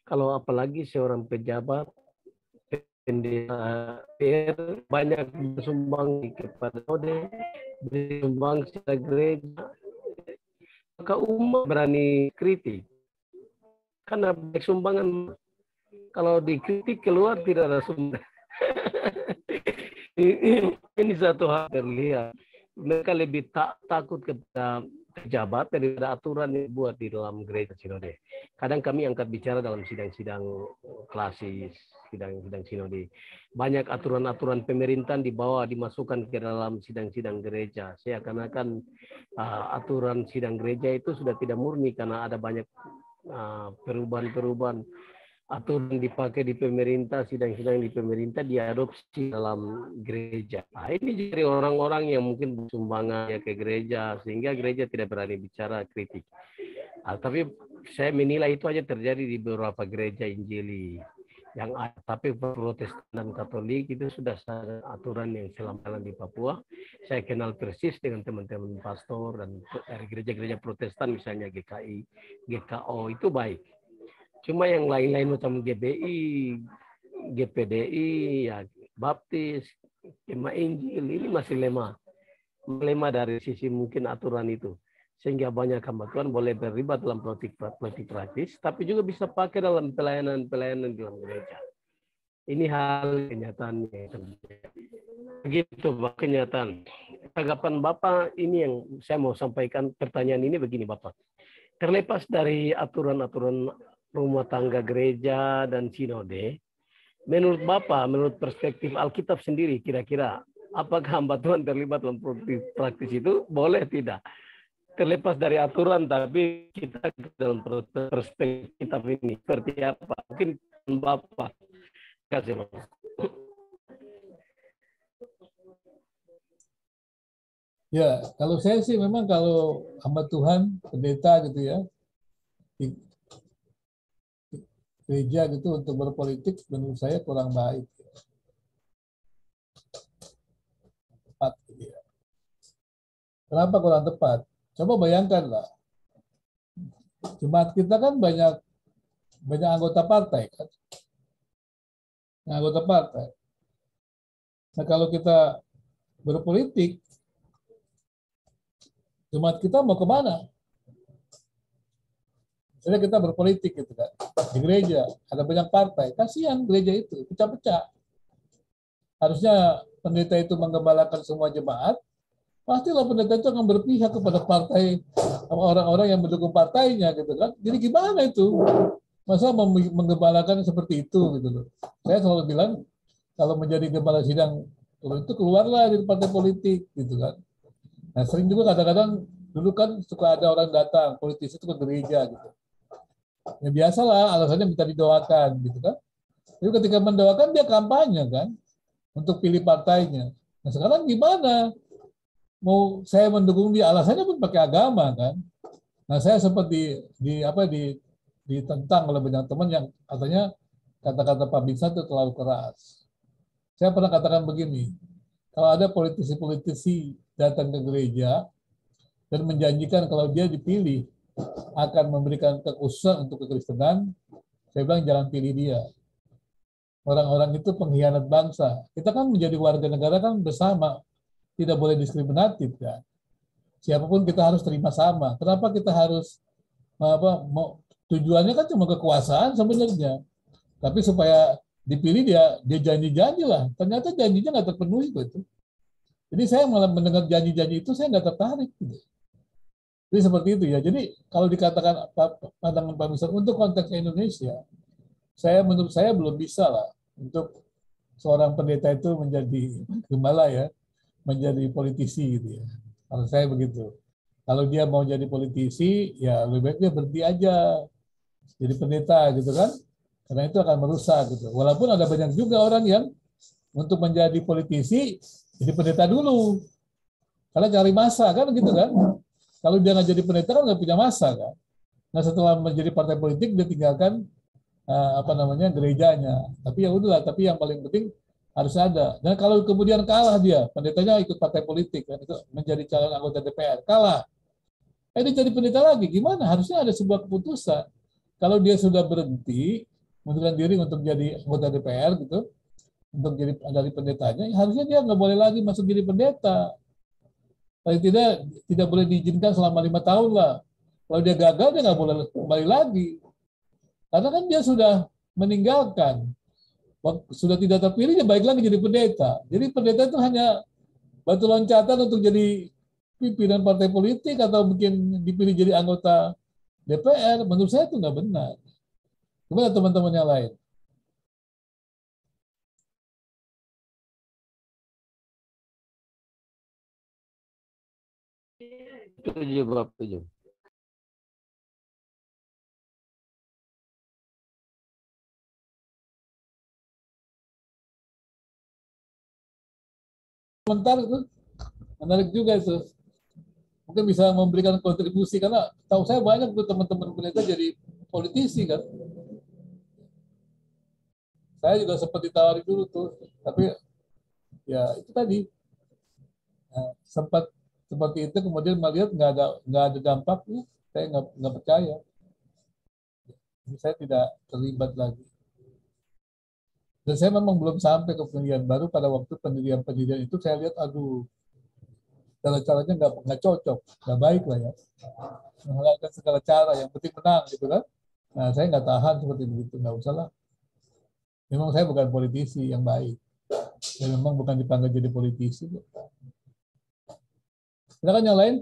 kalau apalagi seorang pejabat pendeta PR banyak bersumbang kepada sinode, bersumbang secara gereja, maka umat berani kritik karena banyak sumbangan. Kalau dikritik keluar tidak ada sumber. Ini satu hal terlihat. Mereka lebih takut kepada pejabat daripada aturan yang dibuat di dalam gereja sinode. Kadang kami angkat bicara dalam sidang-sidang klasis, sidang-sidang sinode. Banyak aturan-aturan pemerintahan dimasukkan ke dalam sidang-sidang gereja. Seakan-akan aturan sidang gereja itu sudah tidak murni karena ada banyak perubahan-perubahan. Aturan dipakai di pemerintah, sidang-sidang di pemerintah diadopsi dalam gereja. Nah, ini jadi orang-orang yang mungkin bersumbangan ya ke gereja, sehingga gereja tidak berani bicara kritik. Tapi saya menilai itu aja terjadi di beberapa gereja Injili. Tapi Protestan dan Katolik itu sudah aturan yang selama di Papua. Saya kenal persis dengan teman-teman pastor dan dari gereja-gereja Protestan, misalnya GKI, GKO, itu baik. Cuma yang lain-lain macam GBI, GPDI, ya Baptis, Jemaat Injil ini masih lemah dari sisi mungkin aturan itu, sehingga banyak hamba Tuhan boleh terlibat dalam politik praktis, tapi juga bisa pakai dalam pelayanan dalam gereja. Ini hal kenyataannya yang terjadi. Begitu kenyataan. Tanggapan Bapak ini yang saya mau sampaikan. Pertanyaan ini begini Bapak. Terlepas dari aturan-aturan rumah tangga gereja dan sinode. Menurut Bapak, menurut perspektif Alkitab sendiri, kira-kira apakah hamba Tuhan terlibat dalam praktis itu? Boleh tidak? Terlepas dari aturan, tapi kita dalam perspektif kitab ini seperti apa? Mungkin Bapak kasih Bapak. Ya, kalau saya sih memang kalau hamba Tuhan, pendeta gitu ya, di gereja gitu untuk berpolitik menurut saya kurang baik. Tepat gitu ya. Kenapa kurang tepat? Coba bayangkan lah, jemaat kita kan banyak anggota partai kan, anggota partai. Nah kalau kita berpolitik, jemaat kita mau kemana? Misalnya kita berpolitik gitu kan, di gereja ada banyak partai, kasihan gereja itu pecah-pecah. Harusnya pendeta itu menggembalakan semua jemaat, pastilah pendeta itu akan berpihak kepada partai, orang-orang yang mendukung partainya gitu kan. Jadi gimana itu? Masa menggembalakan seperti itu gitu loh. Saya selalu bilang kalau menjadi gembala sidang itu keluarlah dari partai politik gitu kan. Nah sering juga kadang-kadang dulu kan suka ada orang datang politisi itu ke gereja gitu. Ya biasalah alasannya minta didoakan gitu kan. Jadi ketika mendoakan dia kampanye kan untuk pilih partainya. Nah sekarang gimana? Mau saya mendukung dia alasannya pun pakai agama kan. Nah saya sempat ditentang oleh banyak teman yang katanya kata-kata Pak Binsa itu terlalu keras. Saya pernah katakan begini, kalau ada politisi-politisi datang ke gereja dan menjanjikan kalau dia dipilih akan memberikan kekhususan untuk kekristenan, saya bilang jangan pilih dia. Orang-orang itu pengkhianat bangsa. Kita kan menjadi warga negara kan bersama, tidak boleh diskriminatif kan. Siapapun kita harus terima sama. Kenapa kita harus tujuannya kan cuma kekuasaan sebenarnya. Tapi supaya dipilih dia janji-janji lah. Ternyata janjinya nggak terpenuhi gitu. Jadi saya malah mendengar janji-janji itu saya nggak tertarik gitu. Jadi seperti itu ya. Jadi kalau dikatakan pandangan Pak Misal untuk konteks Indonesia, menurut saya belum bisa lah untuk seorang pendeta itu menjadi gembala ya, menjadi politisi gitu ya. Kalau saya begitu. Kalau dia mau jadi politisi, ya lebih baik dia berhenti aja jadi pendeta gitu kan. Karena itu akan merusak gitu. Walaupun ada banyak juga orang yang untuk menjadi politisi jadi pendeta dulu. Karena cari masa kan gitu kan. Kalau dia nggak jadi pendeta kan nggak punya masa kan. Nah setelah menjadi partai politik dia tinggalkan gerejanya. Tapi ya udahlah. Tapi yang paling penting harus ada. Dan kalau kemudian kalah dia, pendetanya ikut partai politik kan, itu menjadi calon anggota DPR, kalah. Dia jadi pendeta lagi. Gimana? Harusnya ada sebuah keputusan. Kalau dia sudah berhenti mengundurkan diri untuk jadi anggota DPR gitu, untuk jadi dari pendetanya, harusnya dia nggak boleh lagi masuk jadi pendeta. Paling tidak boleh diizinkan selama 5 tahun lah. Kalau dia gagal dia nggak boleh kembali lagi. Karena kan dia sudah meninggalkan, sudah tidak terpilih dia baik lagi jadi pendeta. Jadi pendeta itu hanya batu loncatan untuk jadi pimpinan partai politik atau mungkin dipilih jadi anggota DPR. Menurut saya itu nggak benar. Gimana teman-teman yang lain? Setuju, Bapak, setuju. Komentar itu menarik juga itu. Mungkin bisa memberikan kontribusi karena tahu saya banyak tuh teman-teman pendeta jadi politisi kan. Saya juga sempat ditawari dulu tuh, tapi ya itu tadi sempat seperti itu kemudian melihat nggak ada dampaknya, saya nggak percaya. Jadi saya tidak terlibat lagi. Dan saya memang belum sampai ke pendirian baru. Pada waktu pendirian itu saya lihat aduh cara-caranya nggak cocok, nggak baik lah ya. Menghalalkan segala cara, yang penting menang gitu kan. Nah saya nggak tahan seperti begitu, nggak usah lah. Memang saya bukan politisi yang baik. Saya memang bukan dipanggil jadi politisi. Silakan yang lain.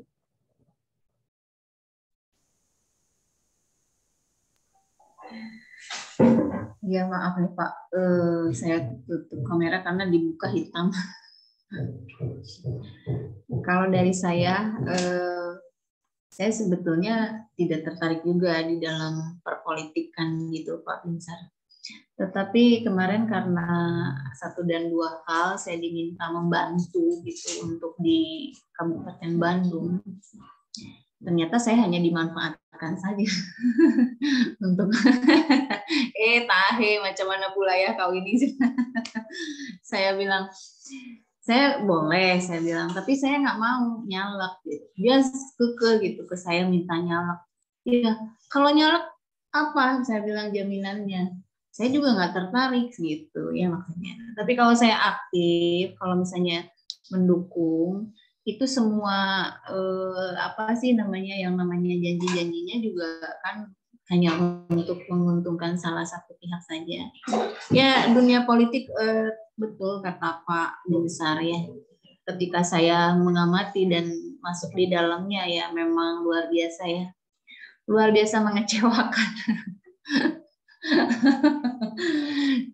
Ya maaf nih Pak, saya tutup kamera karena dibuka hitam. Kalau dari saya sebetulnya tidak tertarik juga di dalam perpolitikan gitu Pak Binsar. Tetapi kemarin karena satu dan dua hal saya diminta membantu gitu untuk di Kabupaten Bandung. Ternyata saya hanya dimanfaatkan saja untuk tahe macam mana pula ya kau ini. Saya bilang saya boleh, saya bilang, tapi saya nggak mau nyalek. Gitu. Dia keke gitu ke saya minta nyalek. Iya, kalau nyalek apa? Saya bilang jaminannya. Saya juga nggak tertarik gitu ya maksudnya. Tapi kalau saya aktif, kalau misalnya mendukung, itu semua apa sih namanya yang namanya janji-janjinya juga kan hanya untuk menguntungkan salah satu pihak saja. Ya dunia politik betul kata Pak Binsar ya. Ketika saya mengamati dan masuk di dalamnya ya memang luar biasa ya. Luar biasa mengecewakan.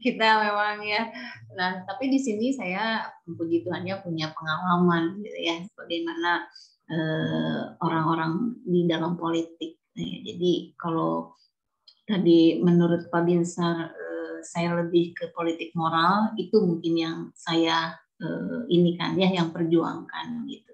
Kita memang ya. Nah, tapi di sini saya puji Tuhannya punya pengalaman gitu ya bagaimana orang-orang di dalam politik. Jadi kalau tadi menurut Pak Binsar saya lebih ke politik moral, itu mungkin yang saya ini kan ya yang perjuangkan gitu.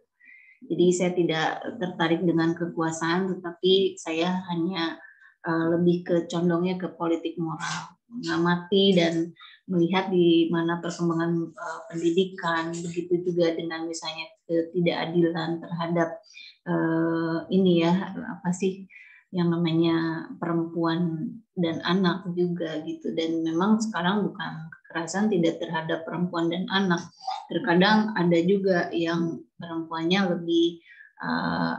Jadi saya tidak tertarik dengan kekuasaan, tetapi saya hanya lebih ke condongnya ke politik moral, mengamati dan melihat di mana perkembangan pendidikan, begitu juga dengan misalnya ketidakadilan terhadap ini ya apa sih yang namanya perempuan dan anak juga gitu. Dan memang sekarang bukan kekerasan tidak terhadap perempuan dan anak, terkadang ada juga yang perempuannya lebih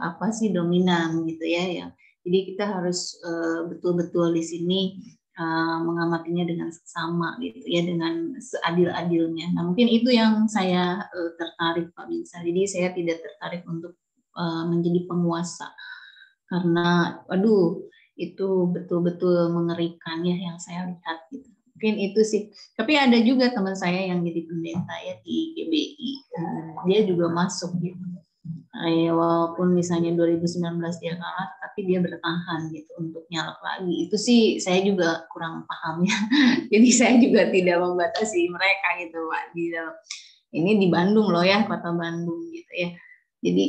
apa sih dominan gitu ya. Jadi kita harus betul-betul di sini mengamatinya dengan seksama gitu ya, dengan seadil-adilnya. Nah mungkin itu yang saya tertarik Pak Binsar. Jadi saya tidak tertarik untuk menjadi penguasa. Karena aduh itu betul-betul mengerikan ya yang saya lihat gitu. Mungkin itu sih. Tapi ada juga teman saya yang jadi pendeta ya di GBI. Dia juga masuk gitu. Walaupun misalnya 2019 dia kalah, tapi dia bertahan gitu untuk nyalek lagi. Itu sih saya juga kurang paham ya. Jadi saya juga tidak membatasi mereka gitu Pak. Ini di Bandung loh ya, kota Bandung gitu ya. Jadi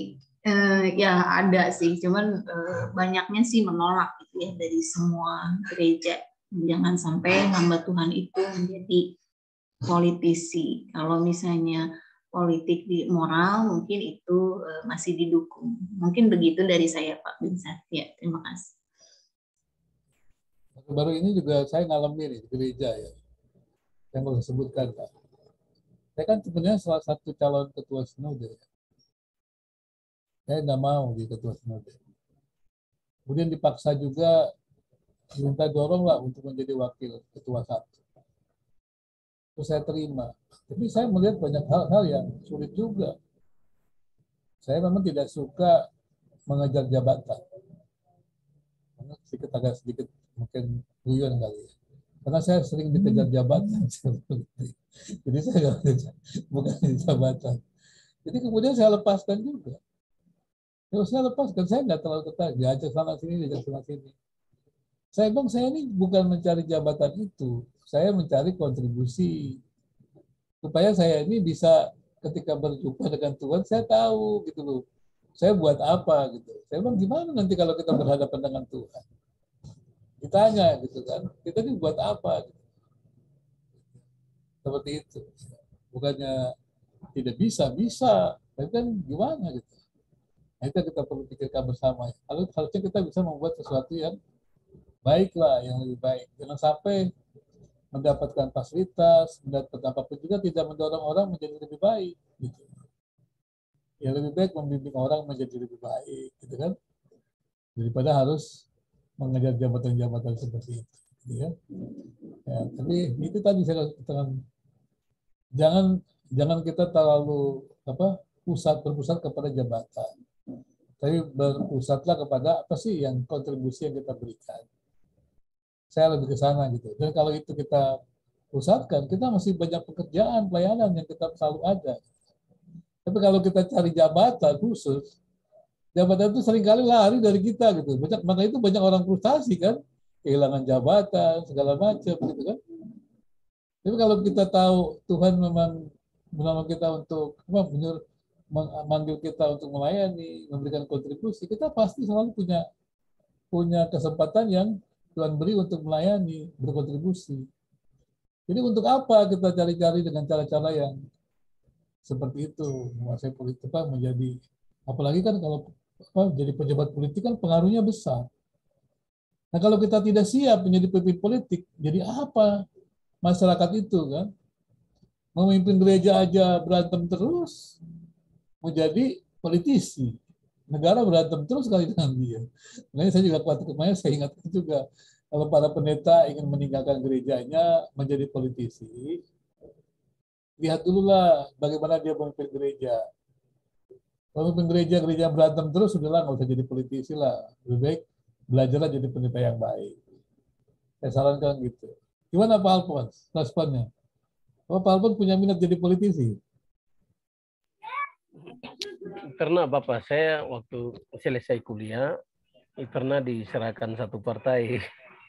ya ada sih, cuman banyaknya sih menolak gitu ya dari semua gereja. Jangan sampai hamba Tuhan itu menjadi politisi. Kalau misalnya politik di moral mungkin itu masih didukung. Mungkin begitu dari saya Pak Binsar. Ya, terima kasih. Baru ini juga saya ngalamin di gereja ya. Yang boleh sebutkan Pak. Saya kan sebenarnya salah satu calon ketua sinode. Saya nggak mau di ketua sinode. Kemudian dipaksa juga minta dorong lah untuk menjadi wakil ketua satu. Terus saya terima. Tapi saya melihat banyak hal-hal yang sulit juga. Saya memang tidak suka mengejar jabatan. Agak sedikit mungkin guyon kali ya. Karena saya sering dikejar jabatan. Jadi saya bukan di jabatan. Jadi kemudian saya lepaskan juga. Kalau saya lepaskan, saya nggak terlalu tertarik. Diajak sana sini, diajak sana sini. Saya bilang, saya ini bukan mencari jabatan itu. Saya mencari kontribusi. Supaya saya ini bisa ketika berjumpa dengan Tuhan, saya tahu gitu loh. Saya buat apa gitu. Saya bilang, gimana nanti kalau kita berhadapan dengan Tuhan? Ditanya gitu kan, kita ini buat apa? Gitu. Seperti itu. Bukannya tidak bisa, bisa. Tapi kan gimana gitu. Nah, itu kita perlu pikirkan bersama. Lalu harusnya kita bisa membuat sesuatu yang baiklah, yang lebih baik. Jangan sampai mendapatkan fasilitas, mendapatkan apapun juga tidak mendorong orang menjadi lebih baik. Gitu. Ya lebih baik membimbing orang menjadi lebih baik, gitu kan? Daripada harus mengejar jabatan-jabatan seperti itu. Gitu ya. Ya, tapi itu tadi saya katakan, jangan kita terlalu berpusat kepada jabatan. Tapi berpusatlah kepada apa sih yang kontribusi yang kita berikan. saya lebih ke sana gitu. Dan kalau itu kita pusatkan, kita masih banyak pekerjaan, pelayanan yang kita selalu ada. Tapi kalau kita cari jabatan khusus, jabatan itu seringkali lari dari kita gitu. Maka itu banyak orang frustasi kan, kehilangan jabatan, segala macam gitu kan. Tapi kalau kita tahu Tuhan memang menolong kita untuk memanggil kita untuk melayani, memberikan kontribusi, kita pasti selalu punya kesempatan yang Tuhan beri untuk melayani, berkontribusi. Jadi untuk apa kita cari-cari dengan cara-cara yang seperti itu, menguasai politik, menjadi, apalagi kan kalau jadi pejabat politik kan pengaruhnya besar. Nah kalau kita tidak siap menjadi pemimpin politik, jadi apa masyarakat itu kan? Memimpin gereja aja berantem terus, menjadi politisi. Negara berantem terus kali dengan dia. Makanya saya juga waktu kemarin saya ingat juga, kalau para pendeta ingin meninggalkan gerejanya menjadi politisi, lihat dulu lah bagaimana dia memimpin gereja. Kalau memimpin gereja berantem terus, sudahlah nggak usah jadi politisi lah. Lebih baik belajarlah jadi pendeta yang baik. Saya sarankan gitu. Gimana Pak Alphonse responnya? Pak Alphonse punya minat jadi politisi? Karena Bapak saya waktu selesai kuliah pernah diserahkan satu partai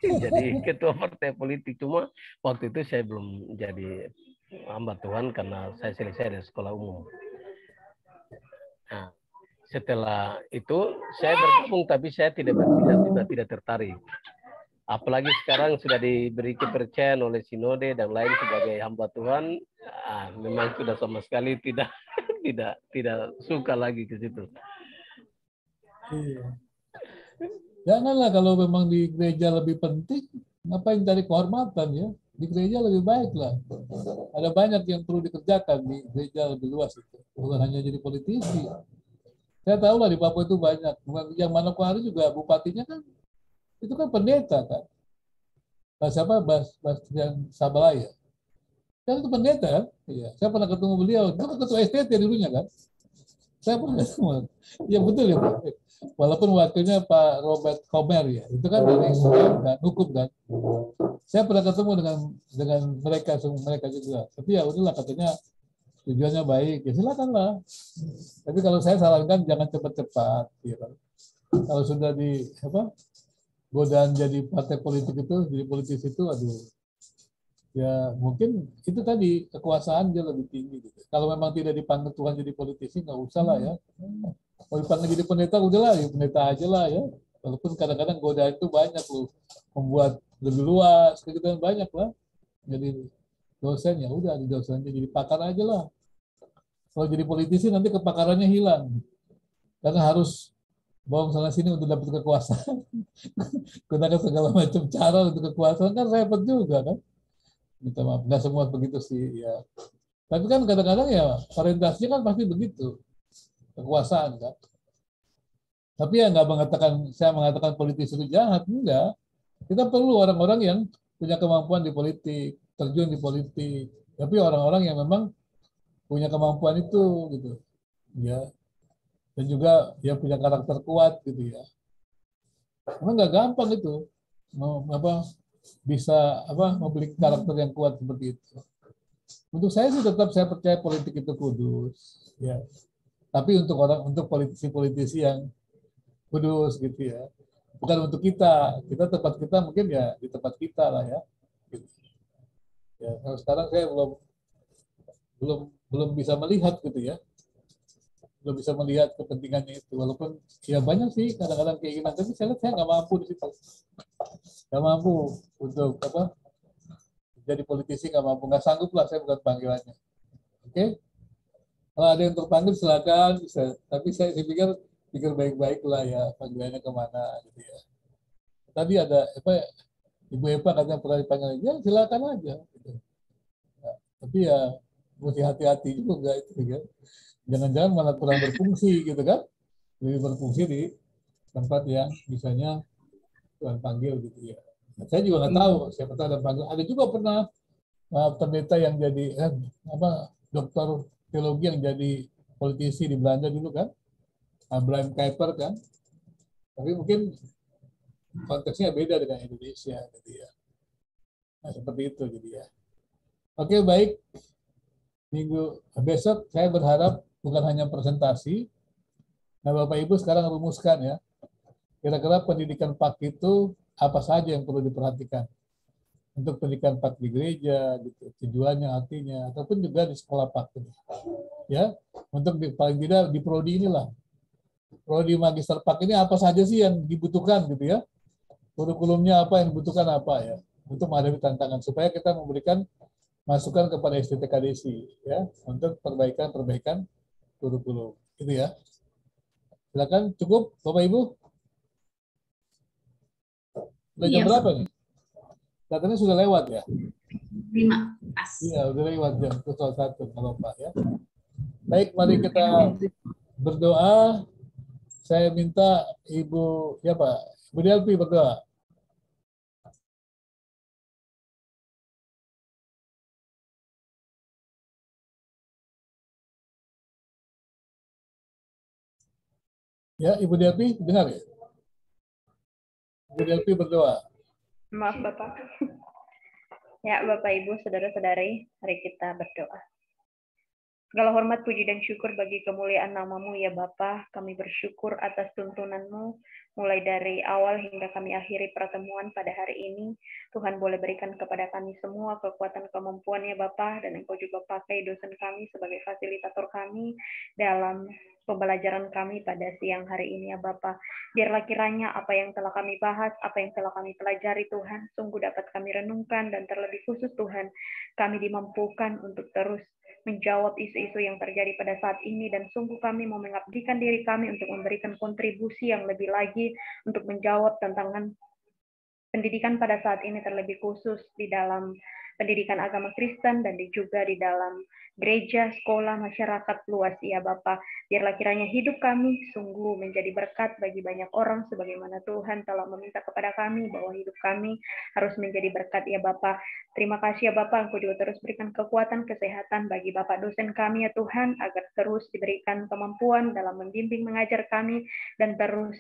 jadi ketua partai politik, cuma waktu itu saya belum jadi hamba Tuhan karena saya selesai dari sekolah umum. Nah, setelah itu saya bergabung tapi saya tidak tertarik. Apalagi sekarang sudah diberi kepercayaan oleh sinode dan lain sebagai hamba Tuhan, memang sudah sama sekali tidak suka lagi ke situ. Iya. Janganlah kalau memang di gereja lebih penting, ngapain cari kehormatan ya? Di gereja lebih baik lah. Ada banyak yang perlu dikerjakan di gereja lebih luas itu. Bukan hanya jadi politisi. Saya tahu lah di Papua itu banyak. Yang Manokwari juga bupatinya kan itu kan pendeta kan. Bastian Sabalaya. Kan itu pendeta kan? Iya. Saya pernah ketemu beliau. Itu kan ketua STT dulunya kan. Saya pernah ketemu. Ya betul ya Pak. Walaupun wakilnya Pak Robert Komer ya, itu kan dari hukum kan. Saya pernah ketemu dengan mereka juga. Tapi ya udahlah katanya tujuannya baik, ya silakanlah. Tapi kalau saya sarankan jangan cepat-cepat. Ya. Kalau sudah godaan jadi partai politik itu, jadi politisi itu, aduh, ya mungkin itu tadi kekuasaan dia lebih tinggi. Gitu. Kalau memang tidak dipanggil Tuhan jadi politisi, nggak usah lah ya. Kalau dipanggil jadi pendeta, udahlah ya pendeta aja lah ya. Walaupun kadang-kadang godaan itu banyak loh, membuat lebih luas, kegiatan banyak lah. Jadi dosen ya udah di dosennya jadi pakar aja lah. Kalau jadi politisi nanti kepakarannya hilang, karena harus bawa sana sini untuk dapat kekuasaan. Gunakan segala macam cara untuk kekuasaan kan repot juga kan. Minta maaf, nggak semua begitu sih ya. Tapi kan kadang-kadang ya orientasinya kan pasti begitu. Kekuasaan kan. Tapi ya saya mengatakan politisi itu jahat, enggak. Kita perlu orang-orang yang punya kemampuan di politik, terjun di politik. Tapi orang-orang yang memang punya kemampuan itu gitu. Ya. Dan juga yang punya karakter kuat gitu ya. Memang nggak gampang itu. Bisa memiliki karakter yang kuat seperti itu. Untuk saya sih tetap saya percaya politik itu kudus, ya. Tapi untuk politisi-politisi yang kudus gitu ya, bukan untuk kita tempat kita mungkin ya di tempat kita lah ya. Gitu. Ya kalau sekarang saya belum bisa melihat gitu ya, belum bisa melihat kepentingannya itu. Walaupun ya banyak sih kadang-kadang keinginan, tapi saya nggak mampu di situ, nggak mampu untuk jadi politisi, nggak sanggup lah, saya bukan panggilannya. Oke? Kalau ada yang terpanggil silakan bisa, tapi saya pikir baik-baik lah ya panggilannya kemana gitu ya. Tadi ada Ibu Eva katanya pernah dipanggil, ya silakan aja. Gitu. Ya, tapi ya mesti hati-hati juga itu kan. Jangan-jangan malah kurang berfungsi gitu kan, lebih berfungsi di tempat yang misalnya Tuhan panggil gitu ya. Saya juga nggak tahu siapa tahu ada panggil. Ada juga pernah pendeta yang jadi dokter teologi yang jadi politisi di Belanda dulu kan, Abraham Kuyper kan. Tapi mungkin konteksnya beda dengan Indonesia, gitu ya. Nah, seperti itu, gitu ya. Oke, baik. Minggu besok saya berharap bukan hanya presentasi. Nah, Bapak Ibu sekarang rumuskan ya. Kira-kira pendidikan PAK itu apa saja yang perlu diperhatikan untuk pendidikan PAK di gereja, gitu, tujuannya, artinya, ataupun juga di sekolah PAK. Ya, untuk paling tidak di prodi inilah, prodi magister PAK ini apa saja sih yang dibutuhkan, gitu ya? Kurikulumnya apa yang dibutuhkan apa ya? Untuk menghadapi tantangan supaya kita memberikan masukan kepada STTKDC ya untuk perbaikan kurikulum, gitu ya. Silakan, cukup Bapak Ibu. Udah jam berapa nih? Katanya sudah lewat ya? 5 pas. Iya, udah lewat jam ke 1, kalau Pak ya. Baik, mari kita berdoa. Saya minta Ibu, ya Pak, Ibu Delpi berdoa. Ya, Ibu Delpi, dengar ya? Ibu Delpi berdoa. Maaf Bapak. Ya Bapak Ibu, saudara-saudari, mari kita berdoa. Segala hormat, puji, dan syukur bagi kemuliaan nama-Mu ya Bapa. Kami bersyukur atas tuntunan-Mu, mulai dari awal hingga kami akhiri pertemuan pada hari ini. Tuhan boleh berikan kepada kami semua kekuatan kemampuan ya Bapa, dan Engkau juga pakai dosen kami sebagai fasilitator kami dalam pembelajaran kami pada siang hari ini ya Bapa. Biarlah kiranya apa yang telah kami bahas, apa yang telah kami pelajari Tuhan, sungguh dapat kami renungkan, dan terlebih khusus Tuhan, kami dimampukan untuk terus menjawab isu-isu yang terjadi pada saat ini, dan sungguh kami mau mengabdikan diri kami untuk memberikan kontribusi yang lebih lagi untuk menjawab tantangan pendidikan pada saat ini, terlebih khusus di dalam pendidikan agama Kristen dan juga di dalam gereja, sekolah, masyarakat luas ya Bapa. Biarlah kiranya hidup kami sungguh menjadi berkat bagi banyak orang sebagaimana Tuhan telah meminta kepada kami bahwa hidup kami harus menjadi berkat ya Bapa. Terima kasih ya Bapa, Engkau juga terus berikan kekuatan, kesehatan bagi Bapak dosen kami ya Tuhan, agar terus diberikan kemampuan dalam membimbing mengajar kami, dan terus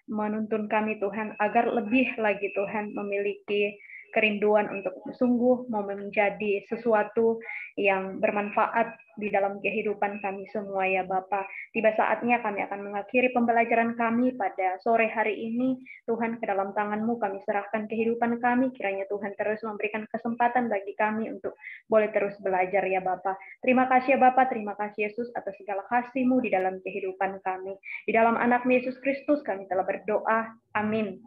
menuntun kami Tuhan, agar lebih lagi Tuhan memiliki kerinduan untuk sungguh mau menjadi sesuatu yang bermanfaat di dalam kehidupan kami semua ya Bapa. Tiba saatnya kami akan mengakhiri pembelajaran kami pada sore hari ini. Tuhan, ke dalam tangan-Mu kami serahkan kehidupan kami. Kiranya Tuhan terus memberikan kesempatan bagi kami untuk boleh terus belajar ya Bapa. Terima kasih ya Bapa, terima kasih Yesus atas segala kasih-Mu di dalam kehidupan kami. Di dalam anak-Mu Yesus Kristus kami telah berdoa. Amin.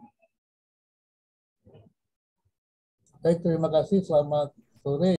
Baik, terima kasih. Selamat sore.